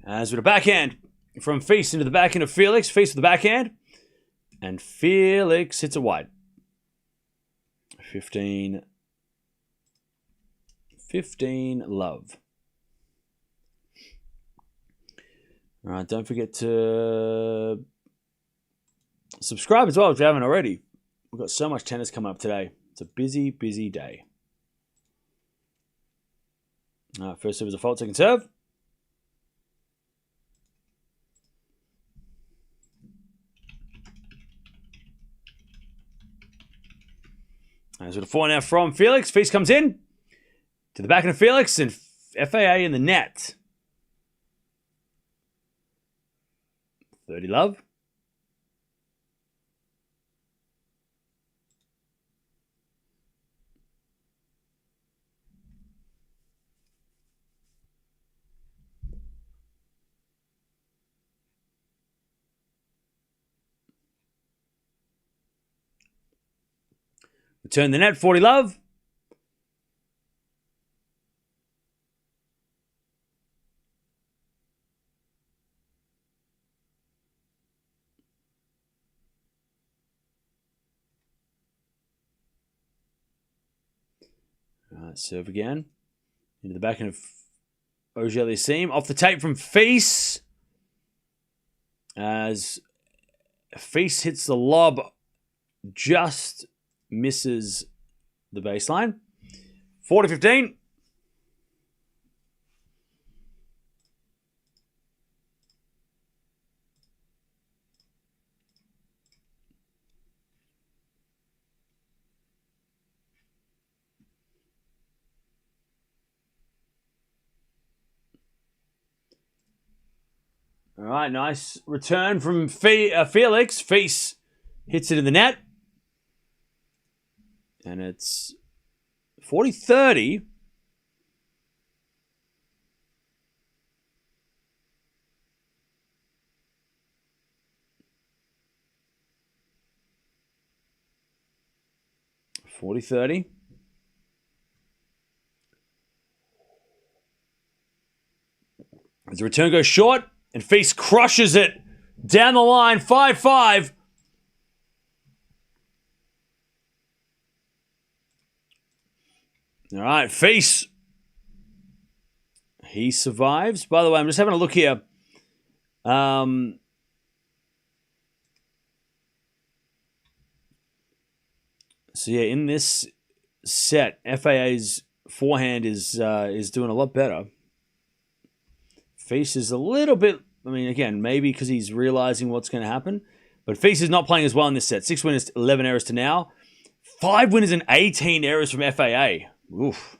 As with a backhand from Feast into the backhand of Felix. Feast with the backhand. And Felix hits a wide. 15 love. All right, don't forget to subscribe as well if you haven't already. We've got so much tennis coming up today. It's a busy, busy day. All right, first serve is a fault, second serve. As with a 4 now from Felix. Feast comes in to the back of Felix and FAA in the net. 30 love. Return the net, 40 love. All right, serve again. Into the backhand of Auger Aliassime. Off the tape from Feast. As Feast hits the lob, just misses the baseline. 40-15. All right, nice return from Felix. Feast hits it in the net. And it's 40-30. As the return goes short, and Feast crushes it down the line, 5-5. All right, Feast. He survives. By the way, I'm just having a look here. So yeah, in this set, FAA's forehand is doing a lot better. Feast is a little bit, I mean, again, maybe because he's realizing what's going to happen. But Feast is not playing as well in this set. 6 winners, 11 errors to now. 5 winners and 18 errors from FAA. Oof.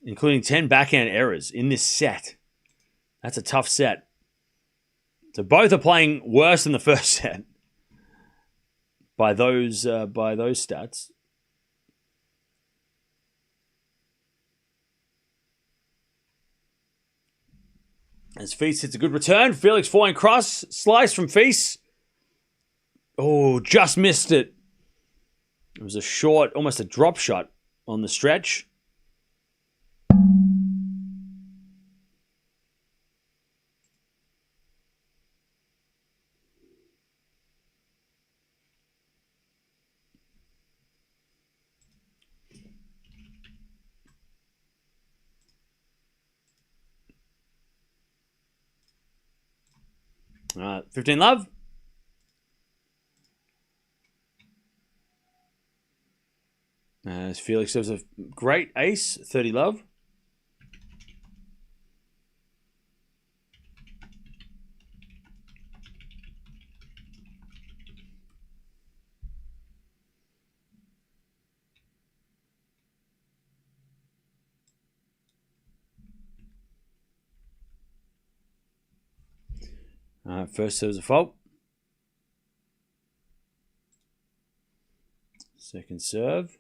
Including 10 backhand errors in this set. That's a tough set. So both are playing worse than the first set. By those stats. As Feast hits a good return. Felix forehand cross. Slice from Feast. Oh, just missed it. It was a short, almost a drop shot on the stretch. All right, 15 love. As Felix serves a great ace, 30 love. First serves a fault. Second serve.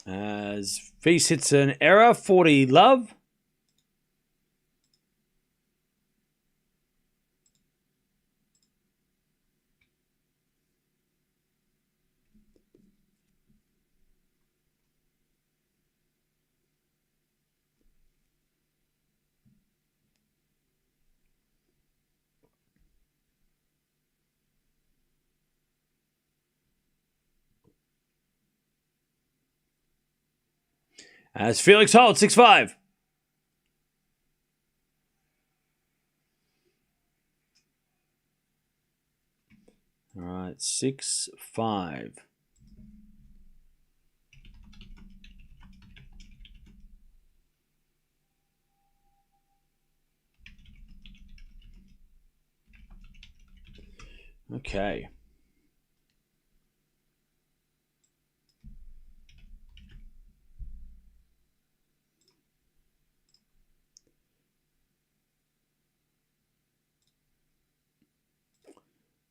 As Feast hits an error, 40 love. As Felix holds 6-5. All right, 6-5. Okay.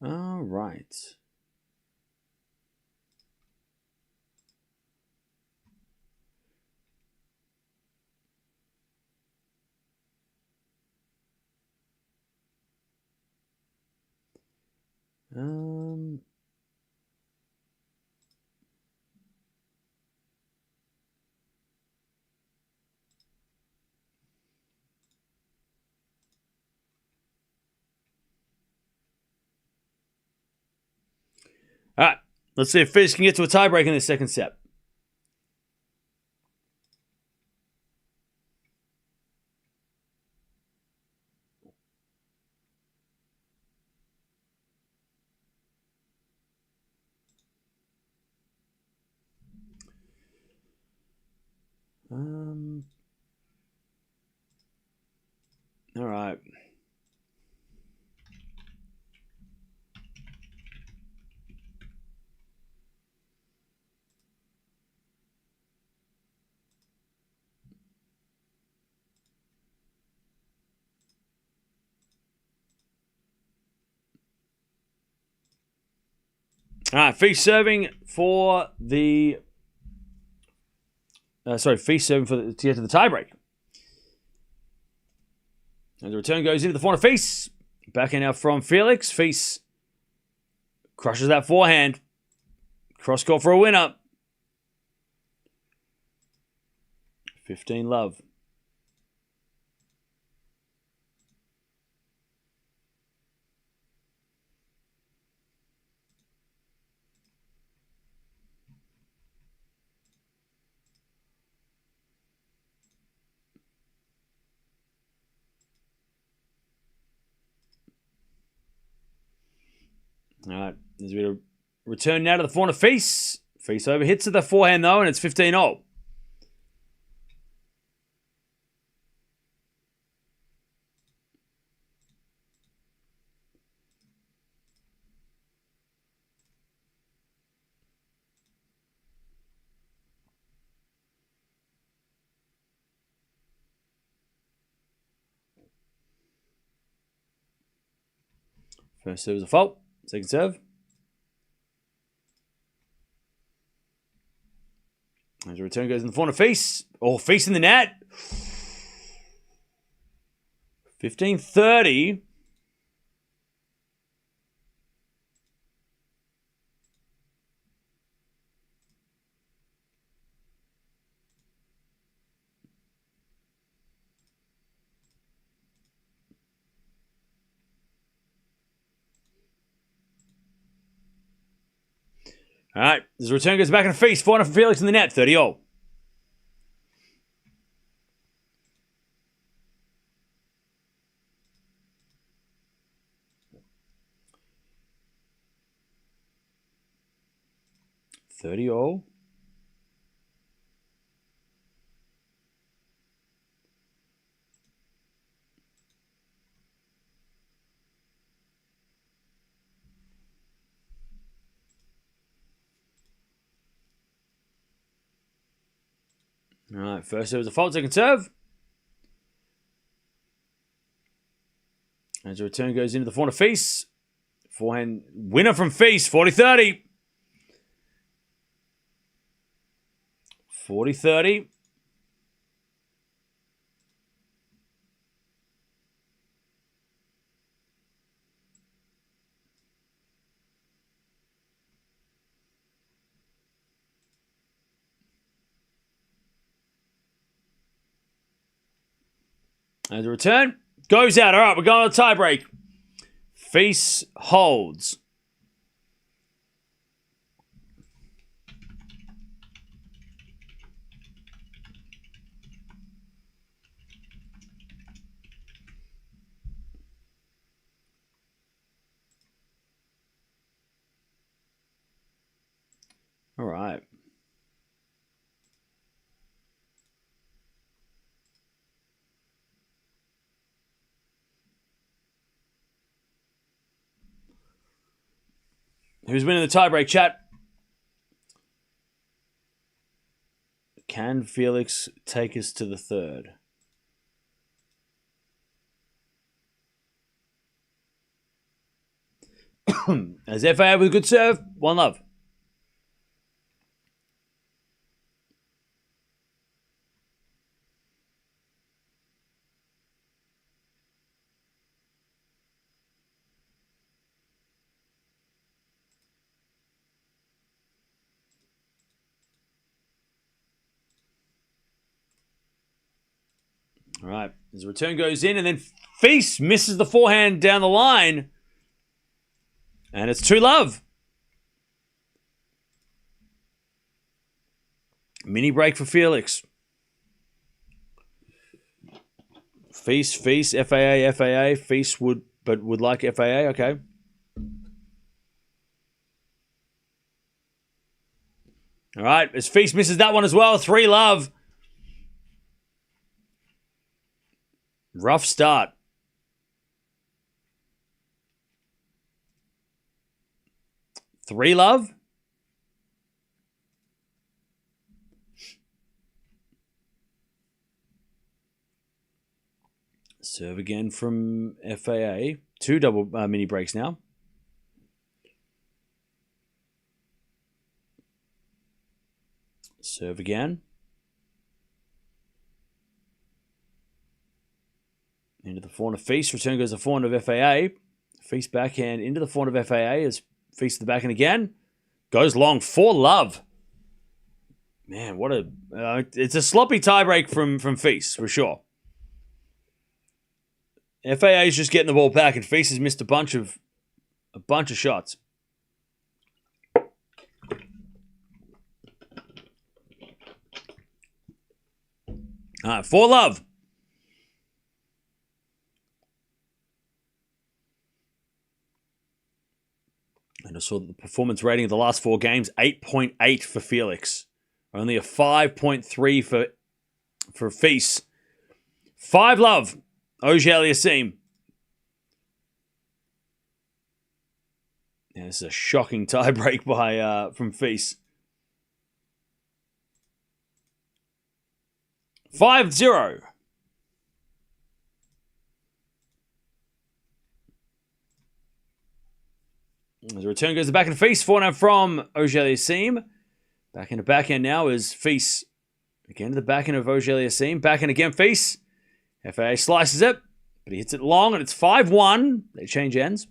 All right. All right. Let's see if Fish can get to a tiebreak in the second set. All right. All right, Feast serving for the... Feast serving for to get to the tiebreak. And the return goes into the forehand of Feast. Backing out from Felix. Feast crushes that forehand. Cross court for a winner. 15 love. All right, there's a bit of return now to the forehand of Feast. Feast overhits at the forehand though, and it's 15-0. All First serve was a fault. Second serve. As a return goes in the corner. Feast. Oh, Feast in the net. 15-30. All right, his return goes back in a Feast. 4-0 for Felix in the net, 30-all. All right, first serve was a fault, second serve. As the return goes into the forehand of Feast. Forehand winner from Feast, 40-30. 40-30. As a return, goes out. All right, we're going on a tiebreak. Feast holds. All right. Who's winning the tiebreak, chat? Can Felix take us to the third? As FAA with a good serve, 1-love. All right, his return goes in, and then Feast misses the forehand down the line. And it's 2-love. Mini break for Felix. Feast, FAA. Feast would like FAA, okay. All right, as Feast misses that one as well, 3-love. Rough start. Three-love. Serve again from FAA. 2 double mini breaks now. Serve again. Into the forehand of Feast. Return goes the forehand of FAA. Feast backhand into the forehand of FAA as Feast the backhand again. Goes long. 4-love. Man, what a... it's a sloppy tiebreak from Feast, for sure. FAA is just getting the ball back, and Feast has missed a bunch of shots. All right, 4-love. And I saw that the performance rating of the last 4 games, 8.8 for Felix. Only a 5.3 for Feast. 5-love. Auger Aliassime. Yeah, this is a shocking tiebreak from Feast. 5-0. As a return goes to back and Feast. Forehand from Auger Aliassime. Back into backhand now is Feast. Again to the backhand of Auger Aliassime. Backhand again, Feast. FAA slices it, but he hits it long, and it's 5-1. They change ends.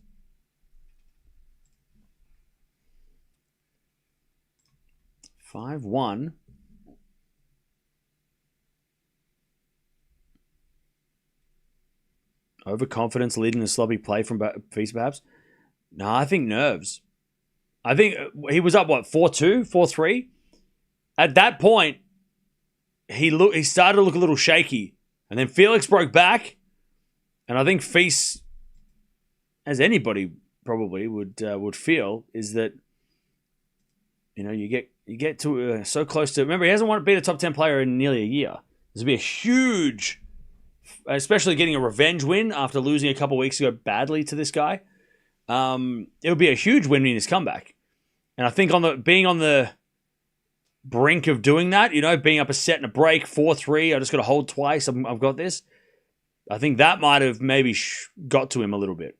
(5-1). Overconfidence leading the sloppy play from Feast, perhaps? No, I think nerves. I think he was up, 4-2, 4-3? At that point, he started to look a little shaky. And then Felix broke back. And I think Feast, as anybody probably would feel, is that, you get to so close to... Remember, he hasn't been a top 10 player in nearly a year. This would be a huge... Especially getting a revenge win after losing a couple weeks ago badly to this guy. It would be a huge win in his comeback. And I think being on the brink of doing that, being up a set and a break, 4-3, I just got to hold twice, I've got this. I think that might have maybe got to him a little bit.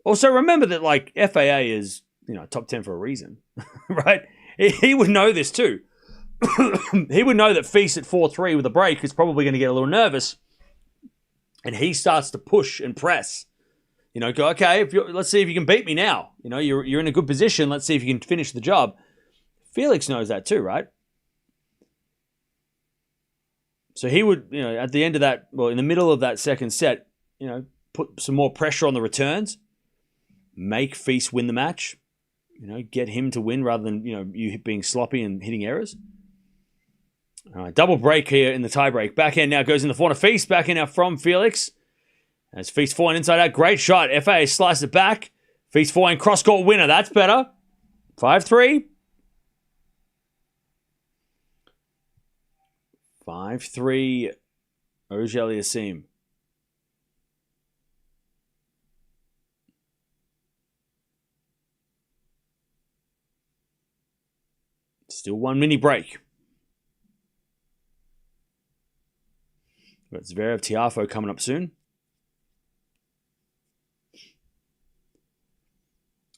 Also, remember that, FAA is, top 10 for a reason, right? He would know this too. He would know that Feast at 4-3 with a break is probably going to get a little nervous. And he starts to push and press. Go, okay, let's see if you can beat me now. You're in a good position. Let's see if you can finish the job. Felix knows that too, right? So he would, at the end of that, in the middle of that second set, put some more pressure on the returns, make Feast win the match, get him to win rather than, you being sloppy and hitting errors. All right, double break here in the tiebreak. Backhand now goes in the forehand of Feast. Backhand now from Felix. As Feast forehand inside out. Great shot. FAA sliced it back. Feast forehand cross-court winner. That's better. 5-3. 5-3. Auger Aliassime. Still one mini break. Got Zverev Tiafoe coming up soon.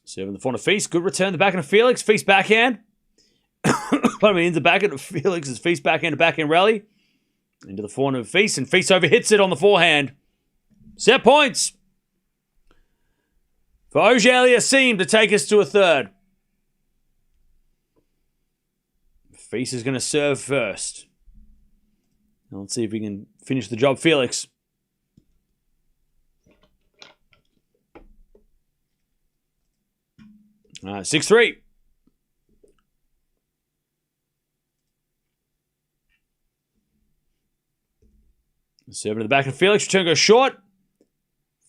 Serving the forehand of Feast. Good return. The backhand of Felix. Feast backhand. Into the backhand of Felix. Is Feast backhand to backhand rally. Into the forehand of Feast. And Feast overhits it on the forehand. Set points for Auger Aliassime to take us to a third. Feast is going to serve first. Now let's see if we can finish the job, Felix. All right, 6-3. Serving to the back of Felix. Return goes short.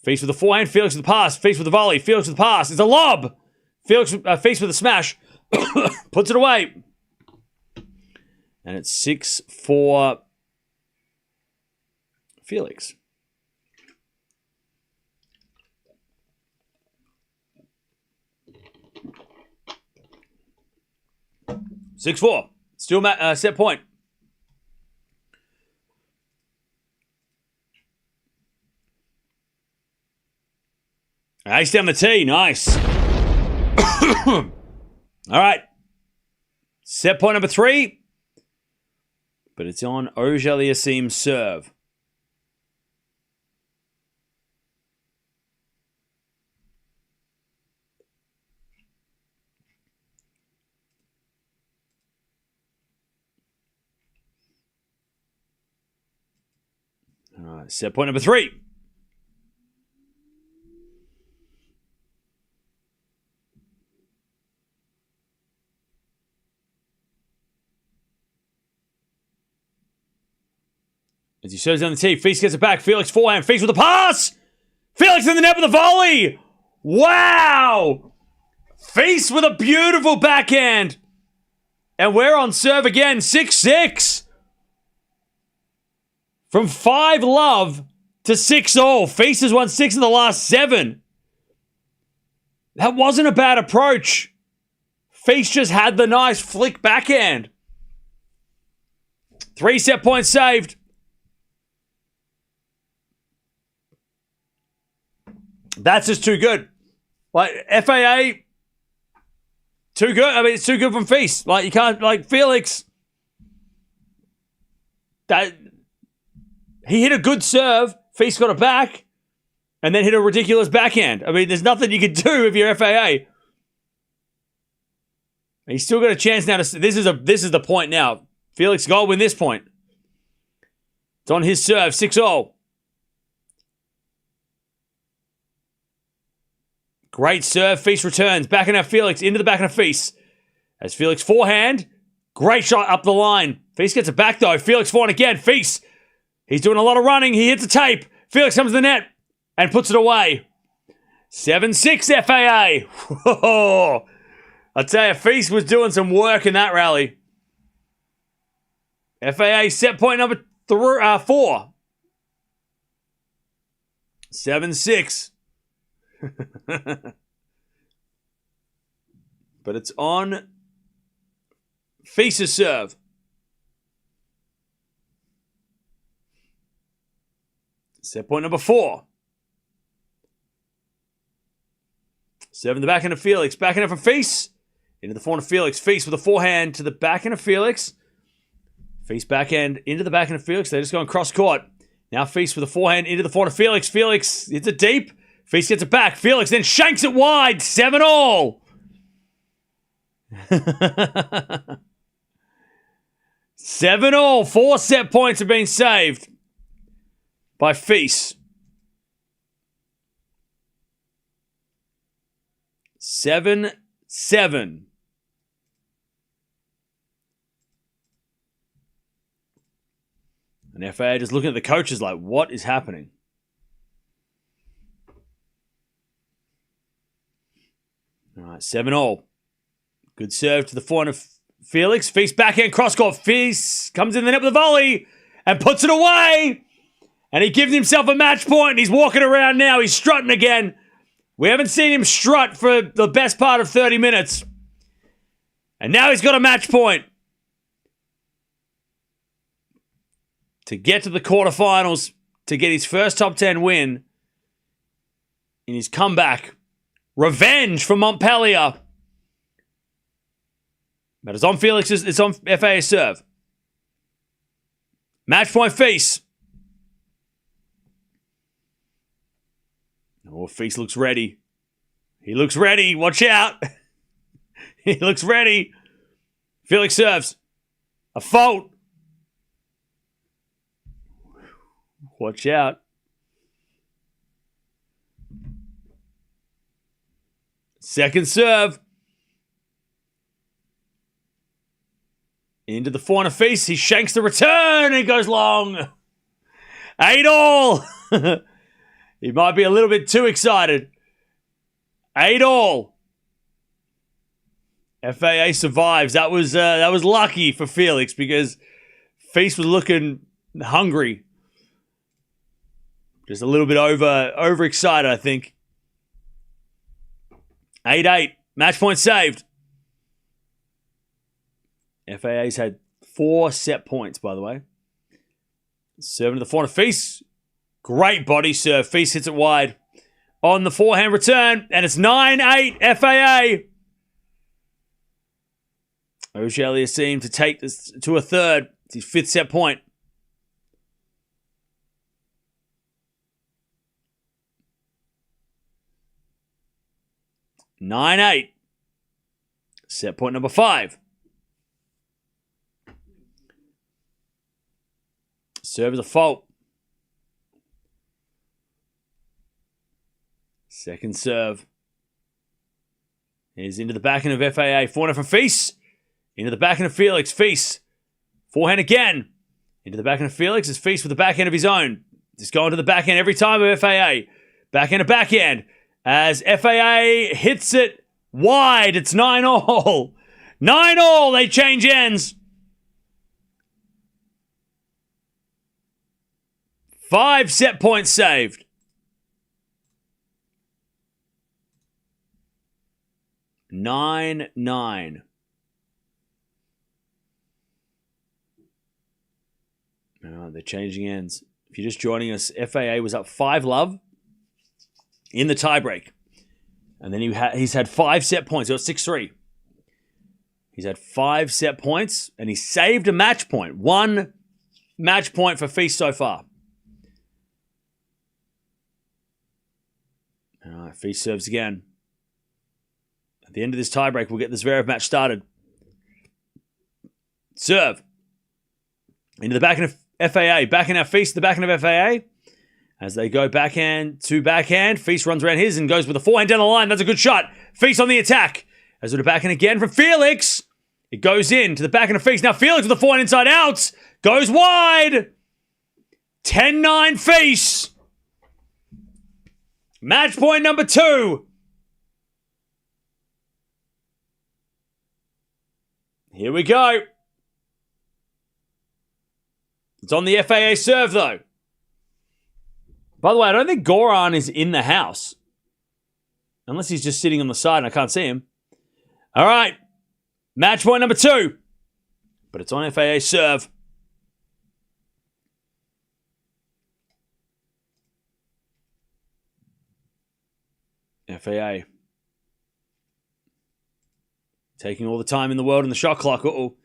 Feast with the forehand. Felix with the pass. Feast with the volley. Felix with the pass. It's a lob. Feast with the smash. Puts it away. And it's 6-4 Felix. Still set point. Ace down the tee. Nice. All right. Set point number 3. But it's on Auger Aliassime's serve. All right, set point number 3. As he serves down the tee, Feast gets it back. Felix forehand. Feast with the pass. Felix in the net with the volley. Wow. Feast with a beautiful backhand. And we're on serve again. 6-6. From 5-love to 6-all. Feast has won 6 in the last 7. That wasn't a bad approach. Feast just had the nice flick backhand. 3 set points saved. That's just too good. Like, FAA, too good. I mean, it's too good from Feast. Like, you can't, like, Felix, he hit a good serve. Feast got it back, and then hit a ridiculous backhand. I mean, there's nothing you can do if you're FAA. He's still got a chance now to. This is the point now. Felix got to win this point. It's on his serve, 6-0. Great serve. Feast returns. Backhand out Felix into the backhand of Feast. As Felix forehand. Great shot up the line. Feast gets it back though. Felix forehand again. Feast. He's doing a lot of running. He hits the tape. Felix comes to the net and puts it away. 7-6 FAA. Whoa. I'll tell you, Feast was doing some work in that rally. FAA set point number 4. 7-6. But it's on Feast's serve. Set point number 4. Serve in the backhand of Felix. Backhand from Feast. Into the forehand of Felix. Feast with a forehand to the backhand of Felix. Feast backhand into the backhand of Felix. They're just going cross court. Now Feast with a forehand into the forehand of Felix. Felix hits it deep. Feast gets it back. Felix then shanks it wide. 7-all. 7-all. 4 set points have been saved by Feast. 7-7. And FAA just looking at the coaches like, what is happening? All right, 7-all. Good serve to the forehand of Felix. Feast backhand cross court. Feast comes in the net with a volley and puts it away. And he gives himself a match point. He's walking around now. He's strutting again. We haven't seen him strut for the best part of 30 minutes. And now he's got a match point. To get to the quarterfinals, to get his first top 10 win in his comeback. Revenge for Montpellier. But it's on Felix's, it's on FAA's serve. Match point Feast. Oh, Feast looks ready. He looks ready. Watch out. He looks ready. Felix serves. A fault. Watch out. Second serve. Into the forehand of Feast. He shanks the return. It goes long. 8-all. He might be a little bit too excited. 8-all. FAA survives. That was lucky for Felix because Feast was looking hungry. Just a little bit overexcited, I think. 8-8. Match point saved. FAA's had 4 set points, by the way. Serving to the forehand of Feast. Great body serve. Feast hits it wide. On the forehand return. And it's 9-8 FAA. Auger Aliassime to take this to a third. It's his 5th set point. 9-8. Set point number 5. Serve is a fault. Second serve. Is into the backhand of FAA. Forehand from Feast. Into the backhand of Felix. Feast. Forehand again. Into the backhand of Felix. Is Feast with the backhand of his own. Just going to the backhand every time of FAA. Backhand to backhand. As FAA hits it wide. It's 9-all. 9-all. They change ends. 5 set points saved. 9-9. Oh, they're changing ends. If you're just joining us, FAA was up 5-love in the tiebreak. And then he's had 5 set points. He got 6-3. He's had 5 set points, and he saved a match point. 1 match point for Feast so far. All right, Feast serves again. At the end of this tiebreak, we'll get this Zverev match started. Serve. Into the backhand of FAA. Backhand of Feast, the backhand of FAA. As they go backhand to backhand, Feast runs around his and goes with a forehand down the line. That's a good shot. Feast on the attack. As with a backhand again from Felix. It goes in to the backhand of Feast. Now Felix with the forehand inside out. Goes wide. 10-9 Feast. Match point number 2. Here we go. It's on the FAA serve though. By the way, I don't think Goran is in the house. Unless he's just sitting on the side and I can't see him. All right. Match point number 2. But it's on FAA serve. FAA. Taking all the time in the world in the shot clock. Uh-oh.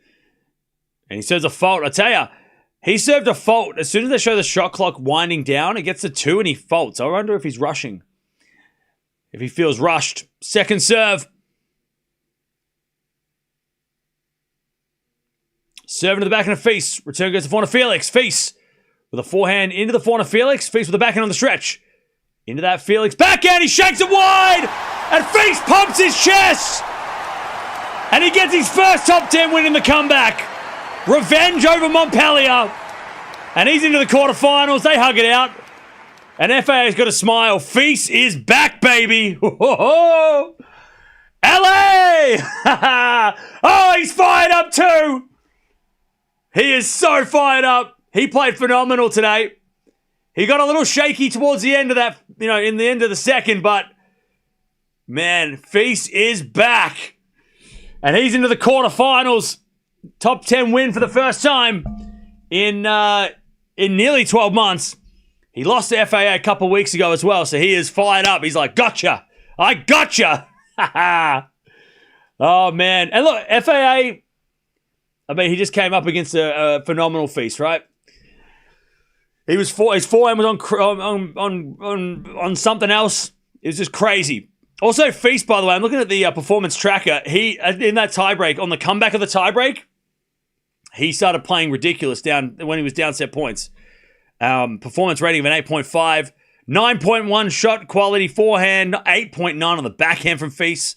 And he serves a fault. I tell ya. He served a fault. As soon as they show the shot clock winding down, it gets to 2 and he faults. I wonder if he's rushing. If he feels rushed. Second serve. Serving to the backhand of Feast. Return goes to forehand of Felix. Feast with a forehand into the forehand of Felix. Feast with the backhand on the stretch. Into that Felix. Backhand. He shakes it wide. And Feast pumps his chest. And he gets his first top 10 win in the comeback. Revenge over Montpellier. And he's into the quarterfinals. They hug it out. And FAA's got a smile. Feast is back, baby. LA! Oh, he's fired up too. He is so fired up. He played phenomenal today. He got a little shaky towards the end of that, in the end of the second, but man, Feast is back. And he's into the quarterfinals. Top 10 win for the first time in nearly 12 months. He lost to FAA a couple weeks ago as well, so he is fired up. He's like, gotcha. I gotcha. Oh, man. And look, FAA, he just came up against a phenomenal Feast, right? His forehand was on something else. It was just crazy. Also, Feast, by the way, I'm looking at the performance tracker. He, in that tiebreak, on the comeback of the tiebreak, he started playing ridiculous when he was down set points. Performance rating of an 8.5, 9.1 shot quality forehand, 8.9 on the backhand from Feast.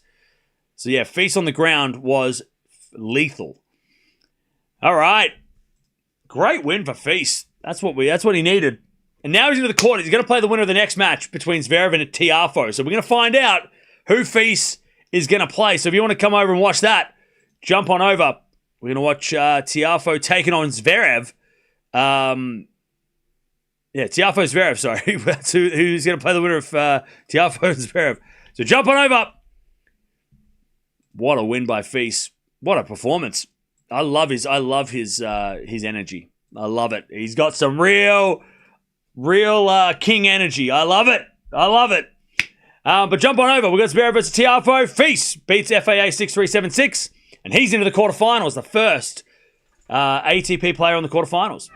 So yeah, Feast on the ground was lethal. All right, great win for Feast. That's what he needed. And now he's into the court. He's going to play the winner of the next match between Zverev and Tiafoe. So we're going to find out who Feast is going to play. So if you want to come over and watch that, jump on over. We're going to watch Tiafoe taking on Zverev. Tiafoe Zverev, sorry. That's who's going to play the winner of Tiafoe and Zverev. So jump on over. What a win by Feast. What a performance. I love his energy. I love it. He's got some real king energy. I love it. But jump on over. We've got Zverev versus Tiafoe. Feast beats FAA 6-3, 7-6. And he's into the quarterfinals. The first ATP player on the quarterfinals.